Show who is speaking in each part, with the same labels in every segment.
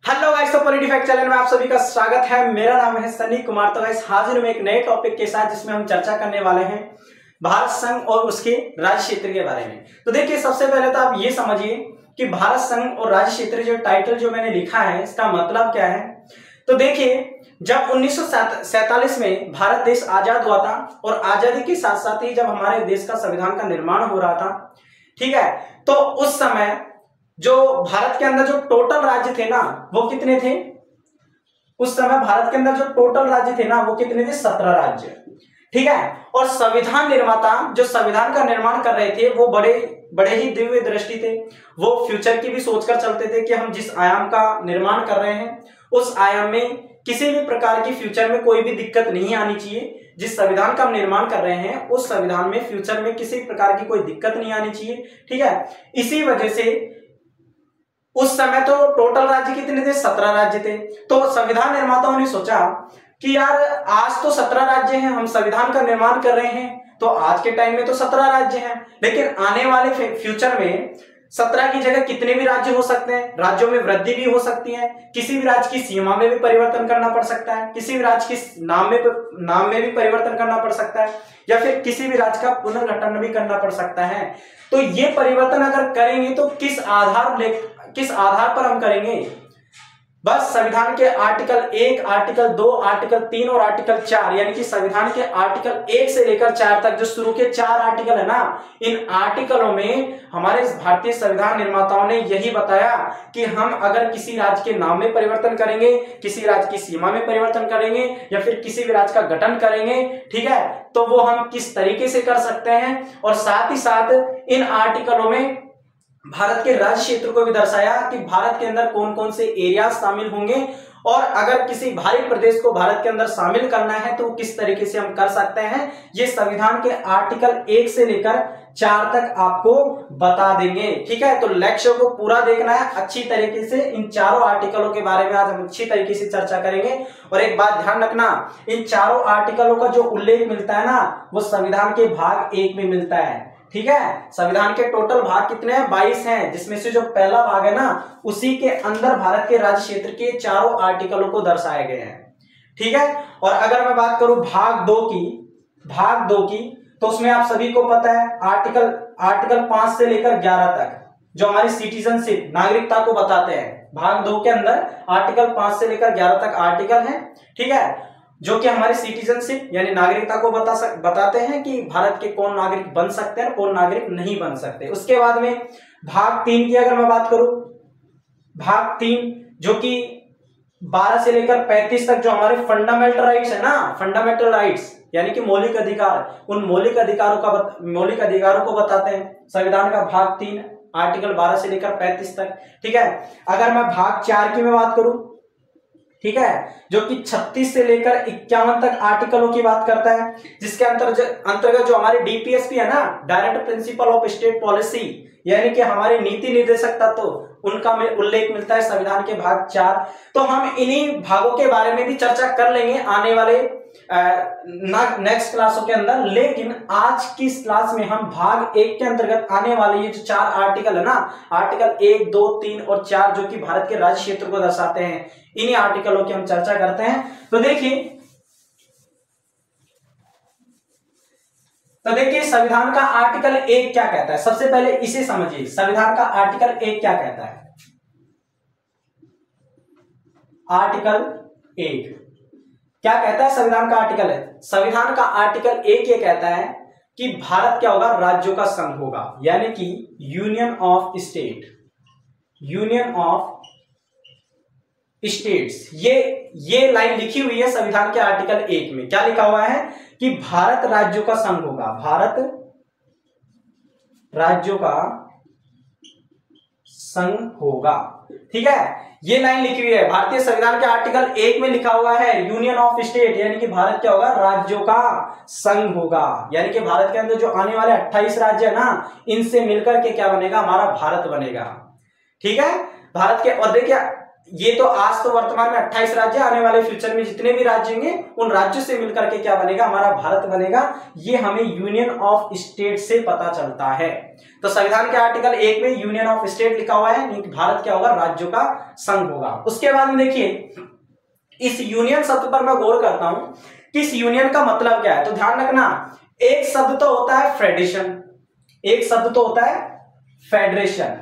Speaker 1: Hello guys, तो polity fact channel में आप सभी का स्वागत है। मेरा नाम है सनी कुमार। तो गाइस हाजिर हूं एक नए टॉपिक के साथ जिसमें हम चर्चा करने वाले हैं भारत संघ और उसके राज्य क्षेत्र के बारे में। तो देखिए, सबसे पहले तो आप ये समझिए कि भारत संघ और राज्य क्षेत्र जो टाइटल जो मैंने लिखा है इसका मतलब क्या है। तो देखिए, जब 1947 में भारत देश आजाद हुआ था और आजादी के साथ साथ ही जब हमारे देश का संविधान का निर्माण हो रहा था, ठीक है, तो उस समय जो भारत के अंदर जो टोटल राज्य थे ना वो कितने थे। उस समय भारत के अंदर जो टोटल राज्य थे ना वो कितने थे, 17 राज्य, ठीक है। और संविधान निर्माता जो संविधान का निर्माण कर रहे थे वो बड़े ही दिव्य दृष्टि थे। वो फ्यूचर की भी सोचकर चलते थे कि हम जिस आयाम का निर्माण कर रहे हैं उस आयाम में किसी भी प्रकार की फ्यूचर में कोई भी दिक्कत नहीं आनी चाहिए। जिस संविधान का हम निर्माण कर रहे हैं उस संविधान में फ्यूचर में किसी प्रकार की कोई दिक्कत नहीं आनी चाहिए, ठीक है। इसी वजह से उस समय तो टोटल राज्य कितने थे, 17 राज्य थे। तो संविधान निर्माताओं ने सोचा कि यार आज तो 17 राज्य हैं, हम संविधान का निर्माण कर रहे हैं तो आज के टाइम में तो 17 राज्य हैं, लेकिन आने वाले फ्यूचर में 17 की जगह कितने भी राज्य हो सकते हैं। राज्यों में वृद्धि भी हो सकती है, किसी भी राज्य की सीमा में भी परिवर्तन करना पड़ सकता है, किसी भी राज्य के नाम में भी परिवर्तन करना पड़ सकता है, या फिर किसी भी राज्य का पुनर्गठन भी करना पड़ सकता है। तो ये परिवर्तन अगर करेंगे तो किस आधार पर हम करेंगे। बस संविधान के आर्टिकल 1, आर्टिकल 2, आर्टिकल 3 और आर्टिकल 4 यानी कि संविधान के आर्टिकल 1 से लेकर 4 तक जो शुरू के 4 आर्टिकल है ना, इन आर्टिकलों में हमारे भारतीय संविधान निर्माताओं ने यही बताया कि हम अगर किसी राज्य के नाम में परिवर्तन करेंगे, किसी राज्य की सीमा में परिवर्तन करेंगे या फिर किसी भी राज्य का गठन करेंगे, ठीक है, तो वो हम किस तरीके से कर सकते हैं। और साथ ही साथ इन आर्टिकलों में भारत के राज्य क्षेत्र को भी दर्शाया कि भारत के अंदर कौन कौन से एरिया शामिल होंगे और अगर किसी भारी प्रदेश को भारत के अंदर शामिल करना है तो किस तरीके से हम कर सकते हैं। ये संविधान के आर्टिकल 1 से लेकर 4 तक आपको बता देंगे, ठीक है। तो लेक्चर को पूरा देखना है अच्छी तरीके से। इन चारों आर्टिकलों के बारे में आज हम अच्छी तरीके से चर्चा करेंगे। और एक बात ध्यान रखना, इन चारों आर्टिकलों का जो उल्लेख मिलता है ना वो संविधान के भाग 1 में मिलता है, ठीक है। संविधान के टोटल भाग कितने हैं, 22 हैं, जिसमें से जो पहला भाग है ना उसी के अंदर भारत के राज्य क्षेत्र के चारों आर्टिकलों को दर्शाए गए हैं, ठीक है। और अगर मैं बात करूं भाग 2 की तो उसमें आप सभी को पता है आर्टिकल 5 से लेकर 11 तक जो हमारी सिटीजनशिप नागरिकता को बताते हैं। भाग 2 के अंदर आर्टिकल 5 से लेकर 11 तक आर्टिकल है, ठीक है, जो कि हमारी सिटीजनशिप यानी नागरिकता को बताते हैं कि भारत के कौन नागरिक बन सकते हैं और कौन नागरिक नहीं बन सकते। उसके बाद में भाग 3 की अगर मैं बात करूं, भाग 3 जो कि 12 से लेकर 35 तक जो हमारे फंडामेंटल राइट्स है ना, फंडामेंटल राइट्स यानी कि मौलिक अधिकार, उन मौलिक अधिकारों को बताते हैं संविधान का भाग 3 आर्टिकल 12 से लेकर 35 तक, ठीक है। अगर मैं भाग 4 की मैं बात करूं, ठीक है, जो कि 36 से लेकर 51 तक आर्टिकलों की बात करता है, जिसके अंतर्गत जो हमारे डीपीएसपी है ना, direct principle of state policy यानी कि हमारे नीति निर्देशक तत्व उनका उल्लेख मिलता है संविधान के भाग 4। तो हम इन्हीं भागों के बारे में भी चर्चा कर लेंगे आने वाले नेक्स्ट क्लासों के अंदर। लेकिन आज की इस क्लास में हम भाग 1 के अंतर्गत आने वाले ये जो 4 आर्टिकल है ना, आर्टिकल 1, 2, 3 और 4 जो कि भारत के राज्य क्षेत्र को दर्शाते हैं, इन्हीं आर्टिकलों की हम चर्चा करते हैं। तो देखिए संविधान का आर्टिकल 1 क्या कहता है। सबसे पहले इसे समझिए, संविधान का आर्टिकल 1 क्या कहता है। आर्टिकल 1 क्या कहता है, संविधान का आर्टिकल है, संविधान का आर्टिकल 1 ये कहता है कि भारत क्या होगा, राज्यों का संघ होगा, यानी कि यूनियन ऑफ स्टेट्स। ये लाइन लिखी हुई है संविधान के आर्टिकल 1 में। क्या लिखा हुआ है कि भारत राज्यों का संघ होगा, भारत राज्यों का संघ होगा, ठीक है। ये लाइन लिखी हुई है भारतीय संविधान के आर्टिकल 1 में, लिखा हुआ है यूनियन ऑफ स्टेट यानी कि भारत क्या होगा, राज्यों का संघ होगा, यानी कि भारत के अंदर जो आने वाले 28 राज्य है ना इनसे मिलकर के क्या बनेगा, हमारा भारत बनेगा, ठीक है। भारत के, और देखिए ये तो आज तो वर्तमान में 28 राज्य, आने वाले फ्यूचर में जितने भी राज्य होंगे उन राज्यों से मिलकर के क्या बनेगा, हमारा भारत बनेगा। ये हमें यूनियन ऑफ स्टेट से पता चलता है। तो संविधान के आर्टिकल 1 में यूनियन ऑफ स्टेट लिखा हुआ है, भारत क्या होगा, राज्यों का संघ होगा। उसके बाद में देखिए इस यूनियन शब्द पर मैं गौर करता हूं कि इस यूनियन का मतलब क्या है। तो ध्यान रखना, एक शब्द तो होता है फेडरेशन, एक शब्द तो होता है फेडरेशन,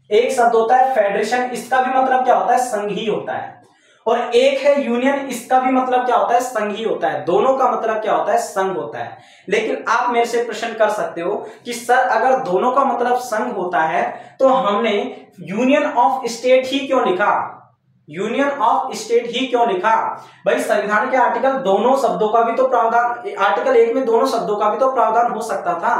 Speaker 1: एक शब्द होता है फेडरेशन, इसका भी मतलब क्या होता है, संघ ही होता है। और एक है यूनियन, इसका भी मतलब क्या होता है, संघ ही होता है। दोनों का मतलब क्या होता है, संघ होता है। लेकिन आप मेरे से प्रश्न कर सकते हो कि सर अगर दोनों का मतलब संघ होता है तो हमने यूनियन ऑफ स्टेट ही क्यों लिखा, यूनियन ऑफ स्टेट ही क्यों लिखा। भाई संविधान के आर्टिकल दोनों शब्दों का भी तो प्रावधान, आर्टिकल 1 में दोनों शब्दों का भी तो प्रावधान हो सकता था।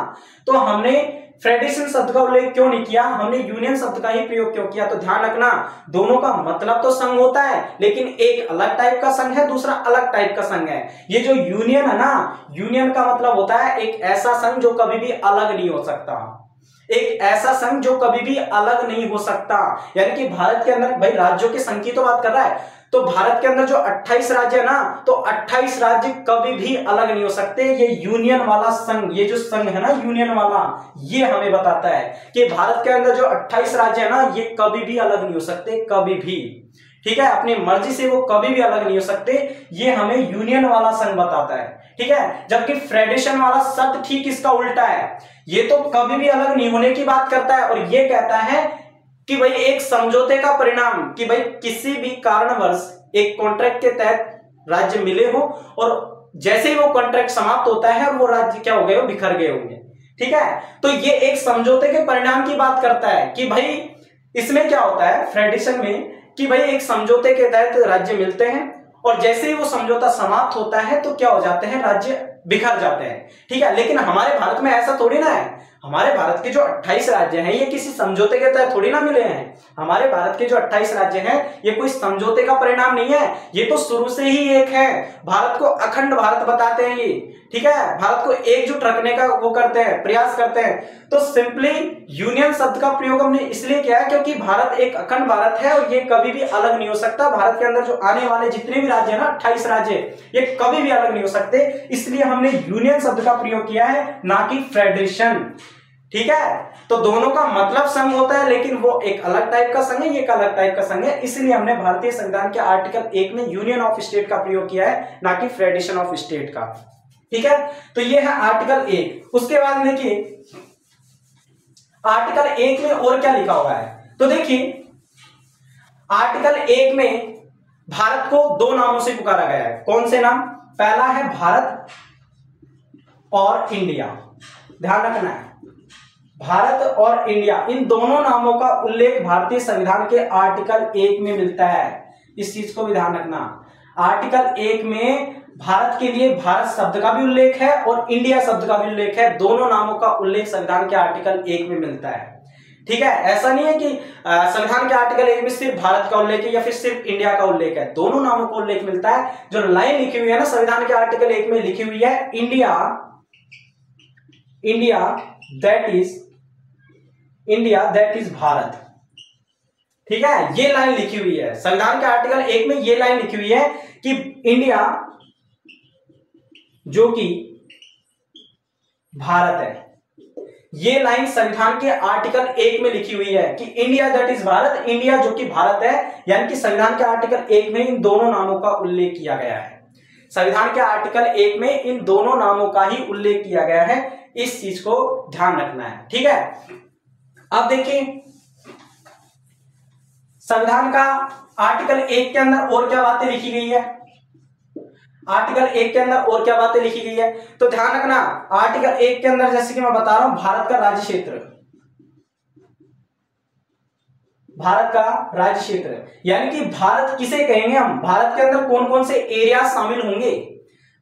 Speaker 1: तो हमने फेडरेशन शब्द का उल्लेख क्यों नहीं किया, हमने यूनियन शब्द का ही प्रयोग क्यों किया। तो ध्यान रखना, दोनों का मतलब तो संघ होता है, लेकिन एक अलग टाइप का संघ है, दूसरा अलग टाइप का संघ है। ये जो यूनियन है ना, यूनियन का मतलब होता है एक ऐसा संघ जो कभी भी अलग नहीं हो सकता, एक ऐसा संघ जो कभी भी अलग नहीं हो सकता। यानी कि भारत के अंदर, भाई राज्यों के संघ की तो बात कर रहा है, तो भारत के अंदर जो 28 राज्य है ना, तो 28 राज्य कभी भी अलग नहीं हो सकते। ये यूनियन वाला संघ, ये जो संघ है ना यूनियन वाला, ये हमें बताता है कि भारत के अंदर जो 28 राज्य है ना, ये कभी भी अलग नहीं हो सकते, कभी भी, ठीक है, अपनी मर्जी से वो कभी भी अलग नहीं हो सकते। ये हमें यूनियन वाला संघ बताता है, ठीक है। जबकि फेडरेशन वाला शब्द ठीक इसका उल्टा है, ये तो कभी भी अलग नहीं होने की बात करता है और ये कहता है कि भाई एक समझौते का परिणाम, कि भाई किसी भी कारणवश एक कॉन्ट्रैक्ट के तहत राज्य मिले हो और जैसे ही वो कॉन्ट्रैक्ट समाप्त होता है वो राज्य क्या हो गए, बिखर गए होंगे, ठीक है। तो ये एक समझौते के परिणाम की बात करता है कि भाई इसमें क्या होता है फेडरेशन में, कि भाई एक समझौते के तहत राज्य मिलते हैं और जैसे ही वो समझौता समाप्त होता है तो क्या हो जाते हैं, राज्य बिखर जाते हैं, ठीक है। लेकिन हमारे भारत में ऐसा थोड़ी ना है, हमारे भारत के जो 28 राज्य हैं ये किसी समझौते के तहत थोड़ी ना मिले हैं। हमारे भारत के जो 28 राज्य हैं ये कोई समझौते का परिणाम नहीं है, ये तो शुरू से ही एक है। भारत को अखंड भारत बताते हैं ये, ठीक है, भारत को एकजुट रखने का वो करते हैं, प्रयास करते हैं। तो सिंपली यूनियन शब्द का प्रयोग हमने इसलिए किया है क्योंकि भारत एक अखंड भारत है और ये कभी भी अलग नहीं हो सकता। भारत के अंदर जो आने वाले जितने भी राज्य है ना, 28 राज्य, ये कभी भी अलग नहीं हो सकते, इसलिए हमने यूनियन शब्द का प्रयोग किया है, ना कि फेडरेशन, ठीक है। तो दोनों का मतलब संघ होता है, लेकिन वो एक अलग टाइप का संघ है, ये एक अलग टाइप का संघ है, इसलिए हमने भारतीय संविधान के आर्टिकल 1 में यूनियन ऑफ स्टेट का प्रयोग किया है, ना कि फेडरेशन ऑफ स्टेट का, ठीक है। तो ये है आर्टिकल 1। उसके बाद देखिए आर्टिकल 1 में और क्या लिखा हुआ है। तो देखिए आर्टिकल 1 में भारत को दो नामों से पुकारा गया है। कौन से नाम, पहला है भारत और इंडिया, ध्यान रखना है, भारत और इंडिया, इन दोनों नामों का उल्लेख भारतीय संविधान के आर्टिकल 1 में मिलता है। इस चीज को भी ध्यान रखना, आर्टिकल 1 में भारत के लिए भारत शब्द का भी उल्लेख है और इंडिया शब्द का भी उल्लेख है, दोनों नामों का उल्लेख संविधान के आर्टिकल 1 में मिलता है, ठीक है। ऐसा नहीं है कि संविधान के आर्टिकल 1 में सिर्फ भारत का उल्लेख है या फिर सिर्फ इंडिया का उल्लेख है, दोनों नामों का उल्लेख मिलता है। जो लाइन लिखी हुई है ना संविधान के आर्टिकल 1 में लिखी हुई है, इंडिया दैट इज भारत, ठीक है, ये लाइन लिखी हुई है संविधान के आर्टिकल 1 में, ये लाइन लिखी हुई है कि इंडिया जो कि भारत है, ये लाइन संविधान के आर्टिकल 1 में लिखी हुई है कि India that is Bharat, India जो कि भारत है, यानी कि संविधान के आर्टिकल 1 में इन दोनों नामों का उल्लेख किया गया है। संविधान के आर्टिकल 1 में इन दोनों नामों का ही उल्लेख किया गया है, इस चीज को ध्यान रखना है, ठीक है। अब देखिए संविधान का आर्टिकल 1 के अंदर और क्या बातें लिखी गई है, आर्टिकल 1 के अंदर और क्या बातें लिखी गई है। तो ध्यान रखना, आर्टिकल 1 के अंदर जैसे कि मैं बता रहा हूं, भारत का राज्य क्षेत्र, भारत का राज्य क्षेत्र, यानी कि भारत किसे कहेंगे हम, भारत के अंदर कौन कौन से एरिया शामिल होंगे।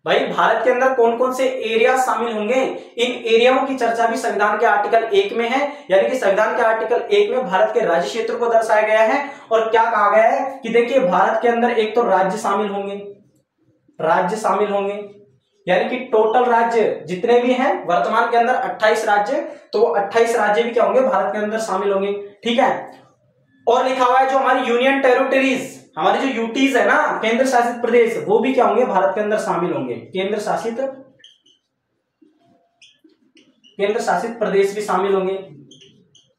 Speaker 1: भाई भारत के अंदर कौन कौन से एरिया शामिल होंगे, इन एरियाओं की चर्चा भी संविधान के आर्टिकल 1 में है। यानी कि संविधान के आर्टिकल 1 में भारत के राज्य क्षेत्र को दर्शाया गया है और क्या कहा गया है कि देखिए भारत के अंदर एक तो राज्य शामिल होंगे, राज्य शामिल होंगे, यानी कि टोटल राज्य जितने भी हैं वर्तमान के अंदर 28 राज्य, तो 28 राज्य भी क्या होंगे भारत के अंदर शामिल होंगे, ठीक है। और लिखा हुआ है जो हमारी यूनियन टेरिटरीज, हमारी जो यूटीज है ना, केंद्र शासित प्रदेश, वो भी क्या होंगे, भारत के अंदर शामिल होंगे। केंद्र शासित प्रदेश भी शामिल होंगे,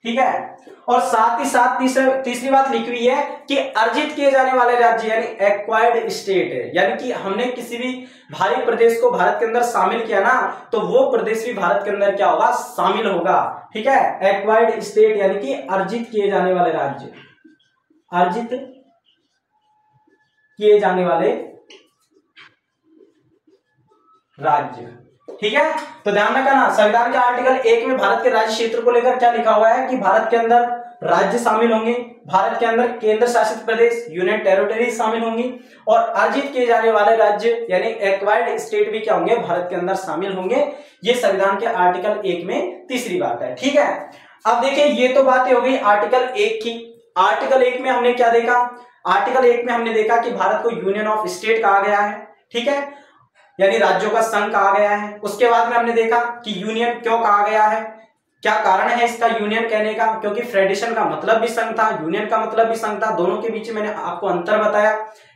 Speaker 1: ठीक है। और साथ ही साथ तीसरी बात लिखी हुई है कि अर्जित किए जाने वाले राज्य यानी एक्वायर्ड स्टेट है, यानी कि हमने किसी भी भारी प्रदेश को भारत के अंदर शामिल किया ना, तो वो प्रदेश भी भारत के अंदर क्या होगा, शामिल होगा, ठीक है। एक्वायर्ड स्टेट यानी कि अर्जित किए जाने वाले राज्य, अर्जित किए जाने वाले राज्य, ठीक है। तो ध्यान रखना, संविधान के आर्टिकल 1 में भारत के राज्य क्षेत्र को लेकर क्या लिखा हुआ है कि भारत के अंदर राज्य शामिल होंगे, भारत के अंदर केंद्र शासित प्रदेश यूनियन टेरिटरी शामिल होंगी, और अर्जित किए जाने वाले राज्य यानी एक्वायर्ड स्टेट भी क्या होंगे, भारत के अंदर शामिल होंगे। ये संविधान के आर्टिकल 1 में तीसरी बात है, ठीक है। अब देखिए, ये तो बातें हो गई आर्टिकल 1 की। आर्टिकल 1 में हमने क्या देखा, आर्टिकल 1 में हमने देखा कि भारत को यूनियन ऑफ स्टेट कहा गया है, ठीक है, यानी राज्यों का संघ कहा गया है। उसके बाद में हमने देखा कि यूनियन क्यों कहा गया है, क्या कारण है इसका यूनियन कहने का, क्योंकि फेडरेशन का मतलब भी संघ था, यूनियन का मतलब भी संघ था, दोनों के बीच मैंने आपको अंतर बताया,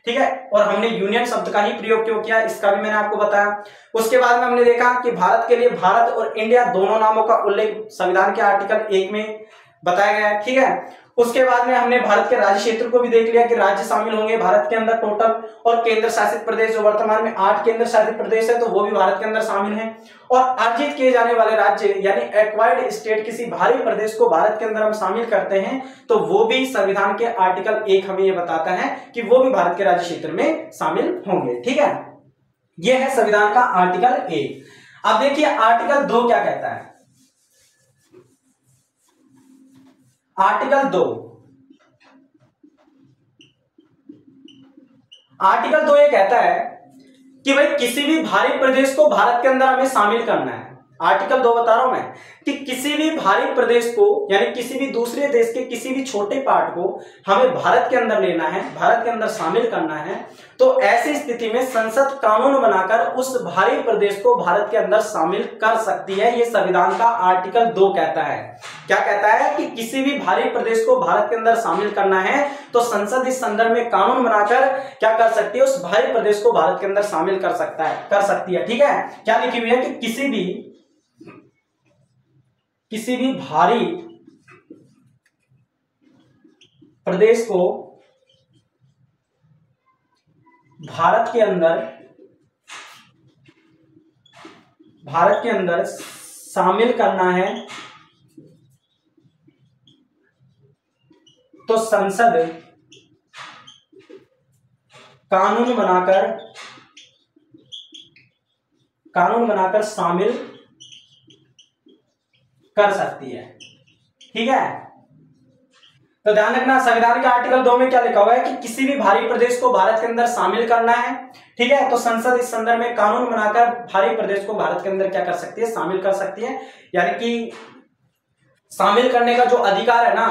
Speaker 1: ठीक है। और हमने यूनियन शब्द का ही प्रयोग क्यों किया, इसका भी मैंने आपको बताया। उसके बाद में हमने देखा कि भारत के लिए भारत और इंडिया दोनों नामों का उल्लेख संविधान के आर्टिकल 1 में बताया गया है, ठीक है। उसके बाद में हमने भारत के राज्य क्षेत्र को भी देख लिया कि राज्य शामिल होंगे भारत के अंदर टोटल, और केंद्र शासित प्रदेश जो वर्तमान में 8 केंद्र शासित प्रदेश है, तो वो भी भारत के अंदर शामिल हैं। और अर्जित किए जाने वाले राज्य यानी एक्वायर्ड स्टेट, किसी भारी प्रदेश को भारत के अंदर हम शामिल करते हैं, तो वो भी संविधान के आर्टिकल 1 हमें ये बताता है कि वो भी भारत के राज्य क्षेत्र में शामिल होंगे, ठीक है। ये है संविधान का आर्टिकल 1। अब देखिए आर्टिकल 2 क्या कहता है। आर्टिकल 2 ये कहता है कि भाई किसी भी भारी प्रदेश को भारत के अंदर हमें शामिल करना है। आर्टिकल 2 बता रहा हूं मैं कि किसी भी भारी प्रदेश को यानी किसी भी दूसरे देश के किसी भी छोटे पार्ट को हमें भारत के अंदर लेना है, भारत के अंदर शामिल करना है, तो ऐसी स्थिति में संसद कानून बनाकर उस भारी प्रदेश को भारत के अंदर शामिल कर सकती है। ये संविधान का आर्टिकल 2 कहता है। क्या कहता है कि किसी भी भारी प्रदेश को भारत के अंदर शामिल करना है तो संसद इस संदर्भ में कानून बनाकर क्या कर सकती है, उस भारी प्रदेश को भारत के अंदर शामिल कर सकती है, ठीक है। क्या लिखी हुई है कि किसी भी भारी प्रदेश को भारत के अंदर शामिल करना है तो संसद कानून बनाकर शामिल कर सकती है, ठीक है। तो ध्यान रखना, संविधान के आर्टिकल 2 में क्या लिखा हुआ है कि किसी भी भारी प्रदेश को भारत के अंदर शामिल करना है, ठीक है, तो संसद इस संदर्भ में कानून बनाकर भारी प्रदेश को भारत के अंदर क्या कर सकती है, शामिल कर सकती है। यानी कि शामिल करने का जो अधिकार है ना,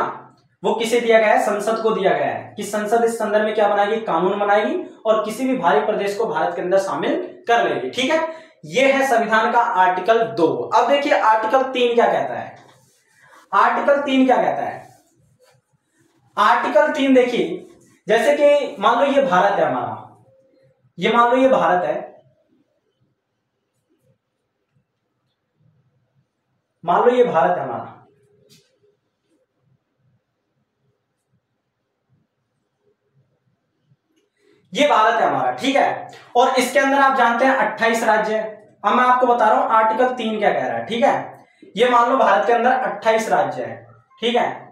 Speaker 1: वो किसे दिया गया है, संसद को दिया गया है कि संसद इस संदर्भ में क्या बनाएगी, कानून बनाएगी और किसी भी भारी प्रदेश को भारत के अंदर शामिल कर लेगी, ठीक है। ये है संविधान का आर्टिकल 2। अब देखिए आर्टिकल 3 क्या कहता है। आर्टिकल 3 क्या कहता है, आर्टिकल 3 देखिए, जैसे कि मान लो ये भारत है हमारा, ये मान लो ये भारत है, मान लो ये भारत है हमारा, ये भारत है हमारा, ठीक है। और इसके अंदर आप जानते हैं 28 राज्य है। अब मैं आपको बता रहा हूं आर्टिकल 3 क्या कह रहा है, ठीक है। ये मान लो भारत के अंदर 28 राज्य है, ठीक है।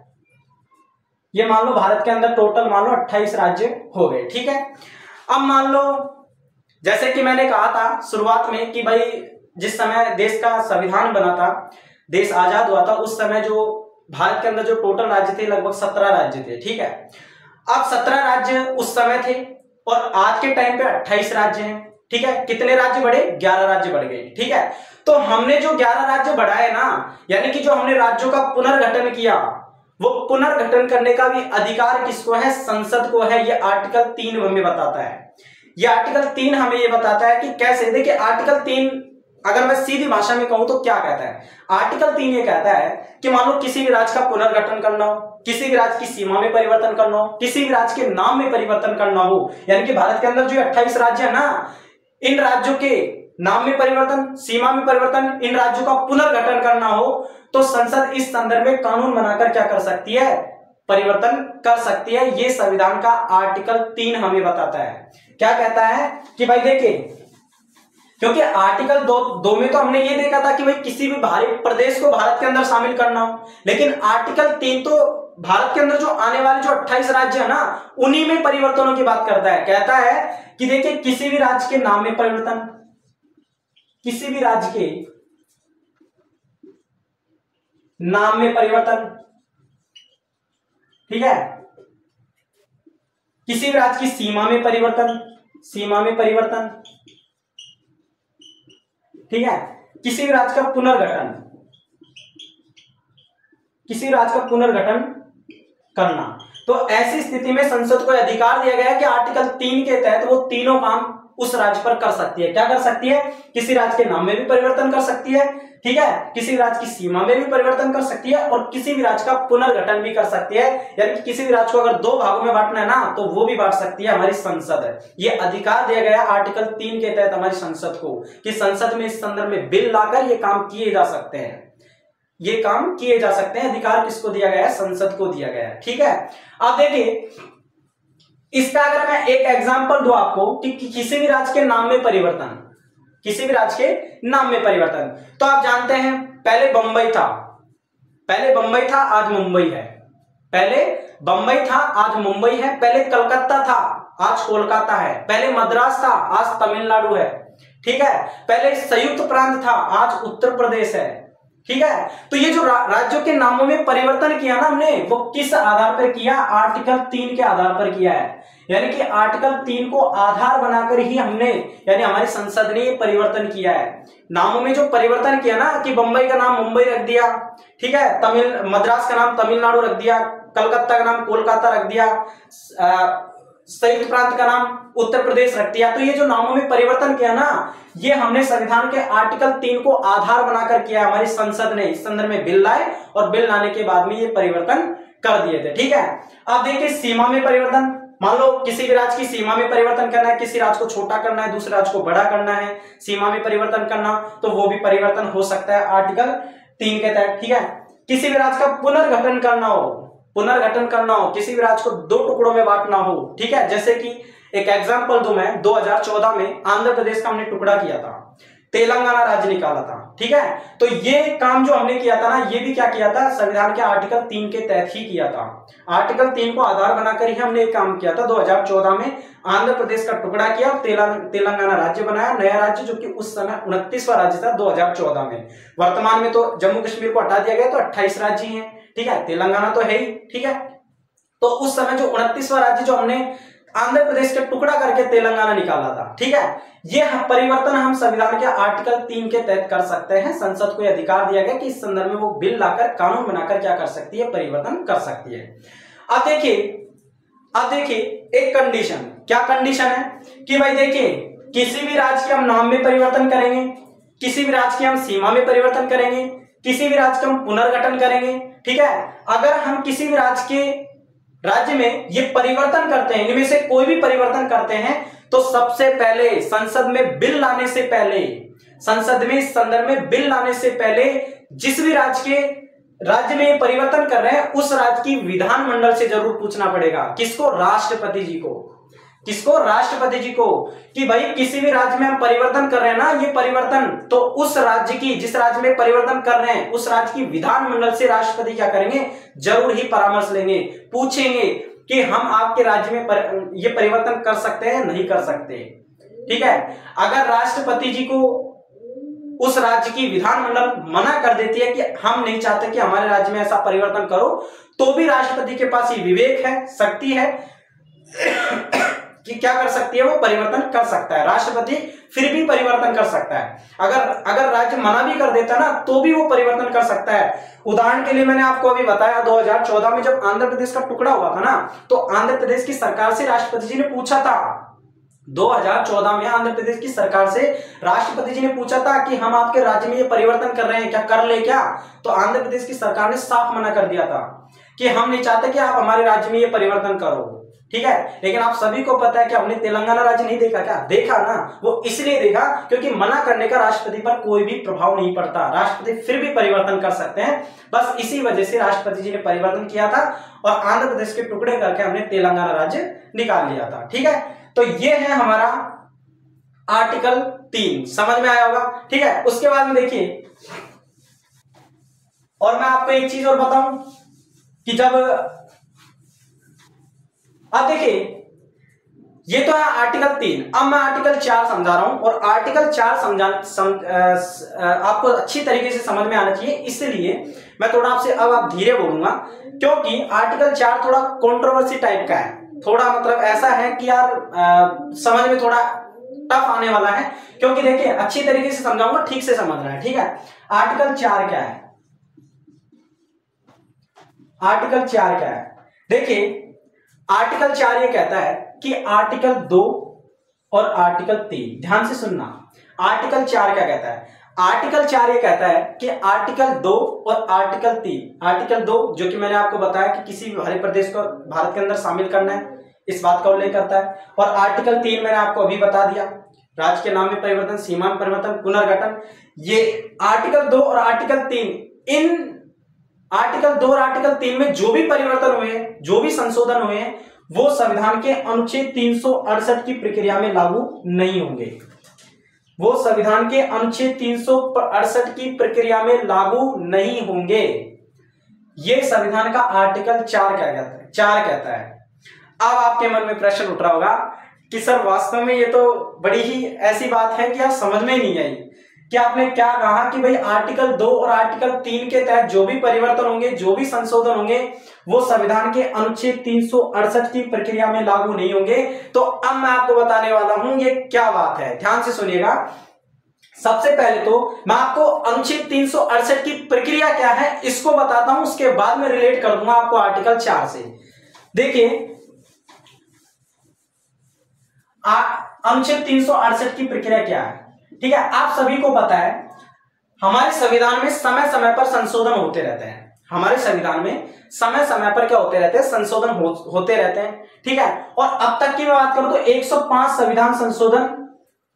Speaker 1: ये मान लो भारत के अंदर टोटल मान लो 28 राज्य हो गए, ठीक है। अब मान लो जैसे कि मैंने कहा था शुरुआत में कि भाई जिस समय देश का संविधान बना था, देश आजाद हुआ था, उस समय जो भारत के अंदर जो टोटल राज्य थे लगभग 17 राज्य थे, ठीक है। अब 17 राज्य उस समय थे और आज के टाइम पे 28 राज्य हैं, ठीक है। कितने राज्य बढ़े, 11 राज्य बढ़ गए, ठीक है। तो हमने जो 11 राज्य बढ़ाए ना, यानी कि जो हमने राज्यों का पुनर्गठन किया, वो पुनर्गठन करने का भी अधिकार किसको है, संसद को है। ये आर्टिकल 3 हमें बताता है। ये आर्टिकल 3 हमें ये बताता है कि कैसे। देखिए आर्टिकल 3 अगर मैं सीधी भाषा में कहूं तो क्या कहता है, आर्टिकल 3 ये कहता है कि मान लो किसी भी राज्य का पुनर्गठन करना हो, किसी भी राज्य की सीमा में परिवर्तन करना हो, किसी भी राज्य के नाम में परिवर्तन करना हो, यानी कि भारत के अंदर जो 28 राज्य है ना, इन राज्यों के नाम में परिवर्तन, सीमा में परिवर्तन, इन राज्यों का पुनर्गठन करना हो, तो संसद इस संदर्भ में कानून बनाकर क्या कर सकती है, परिवर्तन कर सकती है। ये संविधान का आर्टिकल 3 हमें बताता है। क्या कहता है कि भाई देखिए, क्योंकि आर्टिकल 2 में तो हमने ये देखा था कि भाई किसी भी बाहरी प्रदेश को भारत के अंदर शामिल करना हो, लेकिन आर्टिकल 3 तो भारत के अंदर जो आने वाले जो 28 राज्य है ना, उन्हीं में परिवर्तनों की बात करता है। कहता है कि देखिए, किसी भी राज्य के नाम में परिवर्तन, किसी भी राज्य के नाम में परिवर्तन, ठीक है, किसी भी राज्य की सीमा में परिवर्तन, सीमा में परिवर्तन, ठीक है, किसी भी राज्य का पुनर्गठन, किसी राज्य का पुनर्गठन करना। तो ऐसी स्थिति में संसद को अधिकार दिया गया है कि आर्टिकल 3 के तहत वो तीनों काम उस राज्य पर कर सकती है। क्या कर सकती है, किसी राज्य के नाम में भी परिवर्तन कर सकती है, ठीक है, किसी राज्य की सीमा में भी परिवर्तन कर सकती है, और किसी भी राज्य का पुनर्गठन भी कर सकती है। यानी कि किसी भी राज्य को अगर 2 भागों में बांटना है ना, तो वो भी बांट सकती है हमारी संसद है। ये अधिकार दिया गया आर्टिकल 3 के तहत हमारी संसद को, कि संसद में इस संदर्भ में बिल लाकर ये काम किए जा सकते हैं, ये काम किए जा सकते हैं। अधिकार किसको दिया गया है, संसद को दिया गया है, ठीक है। अब देखिए, इसका अगर मैं एक एग्जांपल दूं आपको कि किसी भी राज्य के नाम में परिवर्तन, किसी भी राज्य के नाम में परिवर्तन, तो आप जानते हैं पहले बंबई था, पहले बंबई था, आज मुंबई है, पहले बंबई था, आज मुंबई है, पहले कलकत्ता था, आज कोलकाता है, पहले मद्रास था, आज तमिलनाडु है, ठीक है, पहले संयुक्त प्रांत था, आज उत्तर प्रदेश है, ठीक है। तो ये जो राज्यों के नामों में परिवर्तन किया ना हमने, वो किस आधार पर किया, आर्टिकल 3 के आधार पर किया है। यानी कि आर्टिकल 3 को आधार बनाकर ही हमने, यानी हमारी संसद ने ये परिवर्तन किया है। नामों में जो परिवर्तन किया ना, कि बंबई का नाम मुंबई रख दिया, ठीक है, मद्रास का नाम तमिलनाडु रख दिया, कलकत्ता का नाम कोलकाता रख दिया, संयुक्त प्रांत का नाम उत्तर प्रदेश रख दिया। तो ये जो नामों में परिवर्तन किया ना, ये हमने संविधान के आर्टिकल 3 को आधार बनाकर किया। हमारी संसद ने इस संदर्भ में बिल लाए, और बिल लाने के बाद में ये परिवर्तन कर दिए थे, ठीक है। अब देखिए, सीमा में परिवर्तन, मान लो किसी भी राज्य की सीमा में परिवर्तन करना है, किसी राज्य को छोटा करना है, दूसरे राज्य को बड़ा करना है, सीमा में परिवर्तन करना, तो वो भी परिवर्तन हो सकता है आर्टिकल 3 के तहत, ठीक है। किसी भी राज्य का पुनर्गठन करना हो, पुनर्गठन करना हो, किसी भी राज्य को 2 टुकड़ों में बांटना हो, ठीक है। जैसे कि एक एग्जांपल दूं मैं, 2014 में आंध्र प्रदेश का हमने टुकड़ा किया था, तेलंगाना राज्य निकाला था, ठीक है। तो ये काम जो हमने किया था ना, ये भी क्या किया था, संविधान के आर्टिकल 3 के तहत ही किया था। आर्टिकल 3 को आधार बनाकर ही हमने एक काम किया था। 2014 में आंध्र प्रदेश का टुकड़ा किया, तेलंगाना राज्य बनाया, नया राज्य, जो कि उस समय 29वां राज्य था 2014 में। वर्तमान में तो जम्मू कश्मीर को हटा दिया गया, तो 28 राज्य हैं, ठीक है, तेलंगाना तो है ही, ठीक है। तो उस समय जो 29वां राज्य जो हमने आंध्र प्रदेश का टुकड़ा करके तेलंगाना निकाला था, ठीक है, ये परिवर्तन हम संविधान के आर्टिकल 3 के तहत कर सकते हैं। संसद को अधिकार दिया गया कि इस संदर्भ में वो बिल लाकर, कानून बनाकर क्या कर सकती है, परिवर्तन कर सकती है। अब देखिए एक कंडीशन, क्या कंडीशन है कि भाई देखिए, किसी भी राज्य के हम नाम में परिवर्तन करेंगे, किसी भी राज्य की हम सीमा में परिवर्तन करेंगे, किसी भी राज्य का हम पुनर्गठन करेंगे, ठीक है। अगर हम किसी भी राज्य में ये परिवर्तन करते हैं, इनमें से कोई भी परिवर्तन करते हैं, तो सबसे पहले संसद में बिल लाने से पहले, संसद में इस संदर्भ में बिल लाने से पहले, जिस भी राज्य में ये परिवर्तन कर रहे हैं, उस राज्य की विधानमंडल से जरूर पूछना पड़ेगा। किसको, राष्ट्रपति जी को। किसको, राष्ट्रपति जी को, कि भाई किसी भी राज्य में हम परिवर्तन कर रहे हैं ना, ये परिवर्तन तो उस राज्य की, जिस राज्य में परिवर्तन कर रहे हैं, उस राज्य की विधानमंडल से राष्ट्रपति क्या करेंगे, जरूर ही परामर्श लेंगे, पूछेंगे कि हम आपके राज्य में ये परिवर्तन कर सकते हैं, नहीं कर सकते, ठीक है। अगर राष्ट्रपति जी को उस राज्य की विधानमंडल मना कर देती है कि हम नहीं चाहते कि हमारे राज्य में ऐसा परिवर्तन करो, तो भी राष्ट्रपति के पास ये विवेक है, शक्ति है कि क्या कर सकती है, वो परिवर्तन कर सकता है। राष्ट्रपति फिर भी परिवर्तन कर सकता है। अगर राज्य मना भी कर देता ना, तो भी वो परिवर्तन कर सकता है। उदाहरण के लिए मैंने आपको अभी बताया, 2014 में जब आंध्र प्रदेश का टुकड़ा हुआ था ना, तो आंध्र प्रदेश की सरकार से राष्ट्रपति जी ने पूछा था, 2014 में आंध्र प्रदेश की सरकार से राष्ट्रपति जी ने पूछा था कि हम आपके राज्य में ये परिवर्तन कर रहे हैं, क्या कर ले क्या? तो आंध्र प्रदेश की सरकार ने साफ मना कर दिया था कि हम नहीं चाहते कि आप हमारे राज्य में ये परिवर्तन करो, ठीक है। लेकिन आप सभी को पता है कि हमने तेलंगाना राज्य नहीं देखा क्या? देखा ना। वो इसलिए देखा क्योंकि मना करने का राष्ट्रपति पर कोई भी प्रभाव नहीं पड़ता, राष्ट्रपति फिर भी परिवर्तन कर सकते हैं। बस इसी वजह से राष्ट्रपति जी ने परिवर्तन किया था और आंध्र प्रदेश के टुकड़े करके हमने तेलंगाना राज्य निकाल लिया था, ठीक है। तो ये है हमारा आर्टिकल 3, समझ में आया होगा, ठीक है। उसके बाद में देखिए, और मैं आपको एक चीज और बताऊं कि जब अब देखिए, ये तो है आर्टिकल 3। अब मैं आर्टिकल 4 समझा रहा हूं और आर्टिकल 4 आपको अच्छी तरीके से समझ में आना चाहिए, इसलिए मैं थोड़ा आपसे अब आप धीरे बोलूंगा, क्योंकि आर्टिकल 4 थोड़ा कंट्रोवर्सी टाइप का है, थोड़ा मतलब ऐसा है कि यार समझ में थोड़ा टफ आने वाला है। क्योंकि देखिए अच्छी तरीके से समझाऊंगा, ठीक से समझना है, ठीक है। आर्टिकल 4 क्या है? आर्टिकल 4 क्या है? देखिए आर्टिकल 4 ये कहता है कि आर्टिकल 2 और आर्टिकल 3, ध्यान से सुनना। आर्टिकल 4 क्या कहता है? आर्टिकल 4 ये कहता है कि आर्टिकल 2 और आर्टिकल 3, आर्टिकल 2 जो कि मैंने आपको बताया कि किसी भी बाहरी प्रदेश को भारत के अंदर शामिल करना है, इस बात का उल्लेख करता है। और आर्टिकल 3 मैंने आपको अभी बता दिया, राज्य के नाम में परिवर्तन, सीमा में परिवर्तन, पुनर्गठन। ये आर्टिकल 2 और आर्टिकल 3, इन आर्टिकल 2 और आर्टिकल 3 में जो भी परिवर्तन हुए हैं, जो भी संशोधन हुए हैं, वो संविधान के अनुच्छेद 368 की प्रक्रिया में लागू नहीं होंगे। वो संविधान के अनुच्छेद 368 की प्रक्रिया में लागू नहीं होंगे। ये संविधान का आर्टिकल 4 क्या कहता है? 4 कहता है। अब आपके मन में प्रश्न उठ रहा होगा कि सर वास्तव में ये तो बड़ी ही ऐसी बात है कि आप समझ में नहीं आई कि आपने क्या कहा कि भाई आर्टिकल 2 और आर्टिकल 3 के तहत जो भी परिवर्तन होंगे, जो भी संशोधन होंगे, वो संविधान के अनुच्छेद 368 की प्रक्रिया में लागू नहीं होंगे। तो अब मैं आपको बताने वाला हूं ये क्या बात है, ध्यान से सुनिएगा। सबसे पहले तो मैं आपको अनुच्छेद 368 की प्रक्रिया क्या है इसको बताता हूं, उसके बाद में रिलेट कर दूंगा आपको आर्टिकल 4 से। देखिए अनुच्छेद 368 की प्रक्रिया क्या है, ठीक है। आप सभी को पता है हमारे संविधान में समय समय पर संशोधन होते रहते हैं। हमारे संविधान में समय समय पर क्या होते रहते हैं? संशोधन होते रहते हैं, ठीक है। और अब तक की मैं बात करूं तो 105 संविधान संशोधन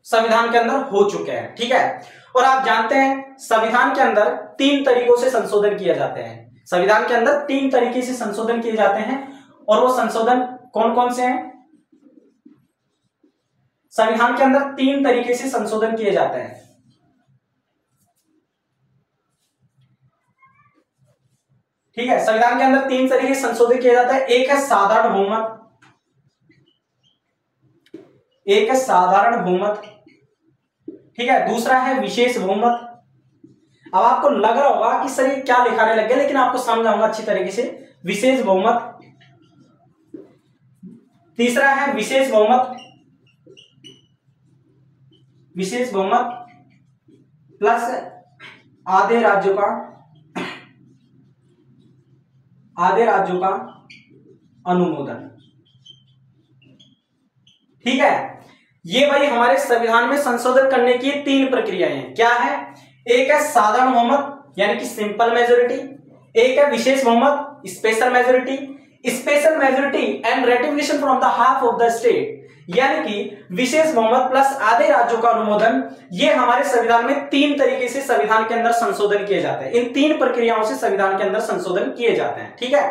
Speaker 1: संविधान के अंदर हो चुके हैं, ठीक है। और आप जानते हैं संविधान के अंदर 3 तरीकों से संशोधन किए जाते हैं। संविधान के अंदर 3 तरीके से संशोधन किए जाते हैं, और वो संशोधन कौन कौन से हैं? संविधान के अंदर 3 तरीके से संशोधन किए जाते हैं, ठीक है। संविधान के अंदर 3 तरीके से संशोधन किया जाता है। एक है साधारण बहुमत, एक है साधारण बहुमत, ठीक है। दूसरा है विशेष बहुमत। अब आपको लग रहा होगा कि सर ये क्या लिखाने लग गया, लेकिन आपको समझाऊंगा अच्छी तरीके से। विशेष बहुमत, तीसरा है विशेष बहुमत, विशेष बहुमत प्लस आधे राज्यों का अनुमोदन, ठीक है। ये भाई हमारे संविधान में संशोधन करने की 3 प्रक्रियाएं हैं। क्या है? एक है साधारण बहुमत यानी कि सिंपल मेजोरिटी, एक है विशेष बहुमत special majority, special majority and ratification from the half of the state, यानी कि विशेष बहुमत प्लस आधे राज्यों का अनुमोदन। ये हमारे संविधान में 3 तरीके से संविधान के अंदर संशोधन किए जाते हैं। इन 3 प्रक्रियाओं से संविधान के अंदर संशोधन किए जाते हैं, ठीक है।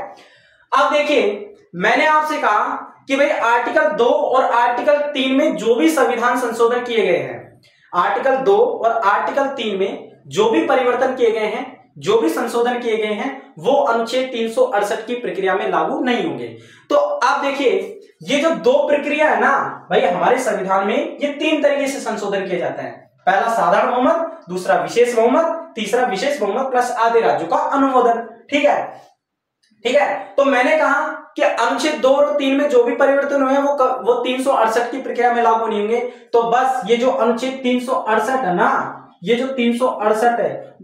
Speaker 1: अब देखिए मैंने आपसे कहा कि भाई आर्टिकल 2 और आर्टिकल 3 में जो भी संविधान संशोधन किए गए हैं, आर्टिकल 2 और आर्टिकल 3 में जो भी परिवर्तन किए गए हैं, जो भी संशोधन किए गए हैं, वो अनुच्छेद 368 की प्रक्रिया में लागू नहीं होंगे। तो आप देखिए ये जो 2 प्रक्रिया है ना भाई हमारे संविधान में, ये 3 तरीके से संशोधन किए जाते हैं। पहला साधारण बहुमत, दूसरा विशेष बहुमत, तीसरा विशेष बहुमत प्लस आधे राज्यों का अनुमोदन, ठीक है, ठीक है। तो मैंने कहा कि अनुच्छेद 2 और 3 में जो भी परिवर्तन हुए हैं वो 368 की प्रक्रिया में लागू नहीं होंगे। तो बस ये जो अनुच्छेद 368 है ना, ये जो 368 है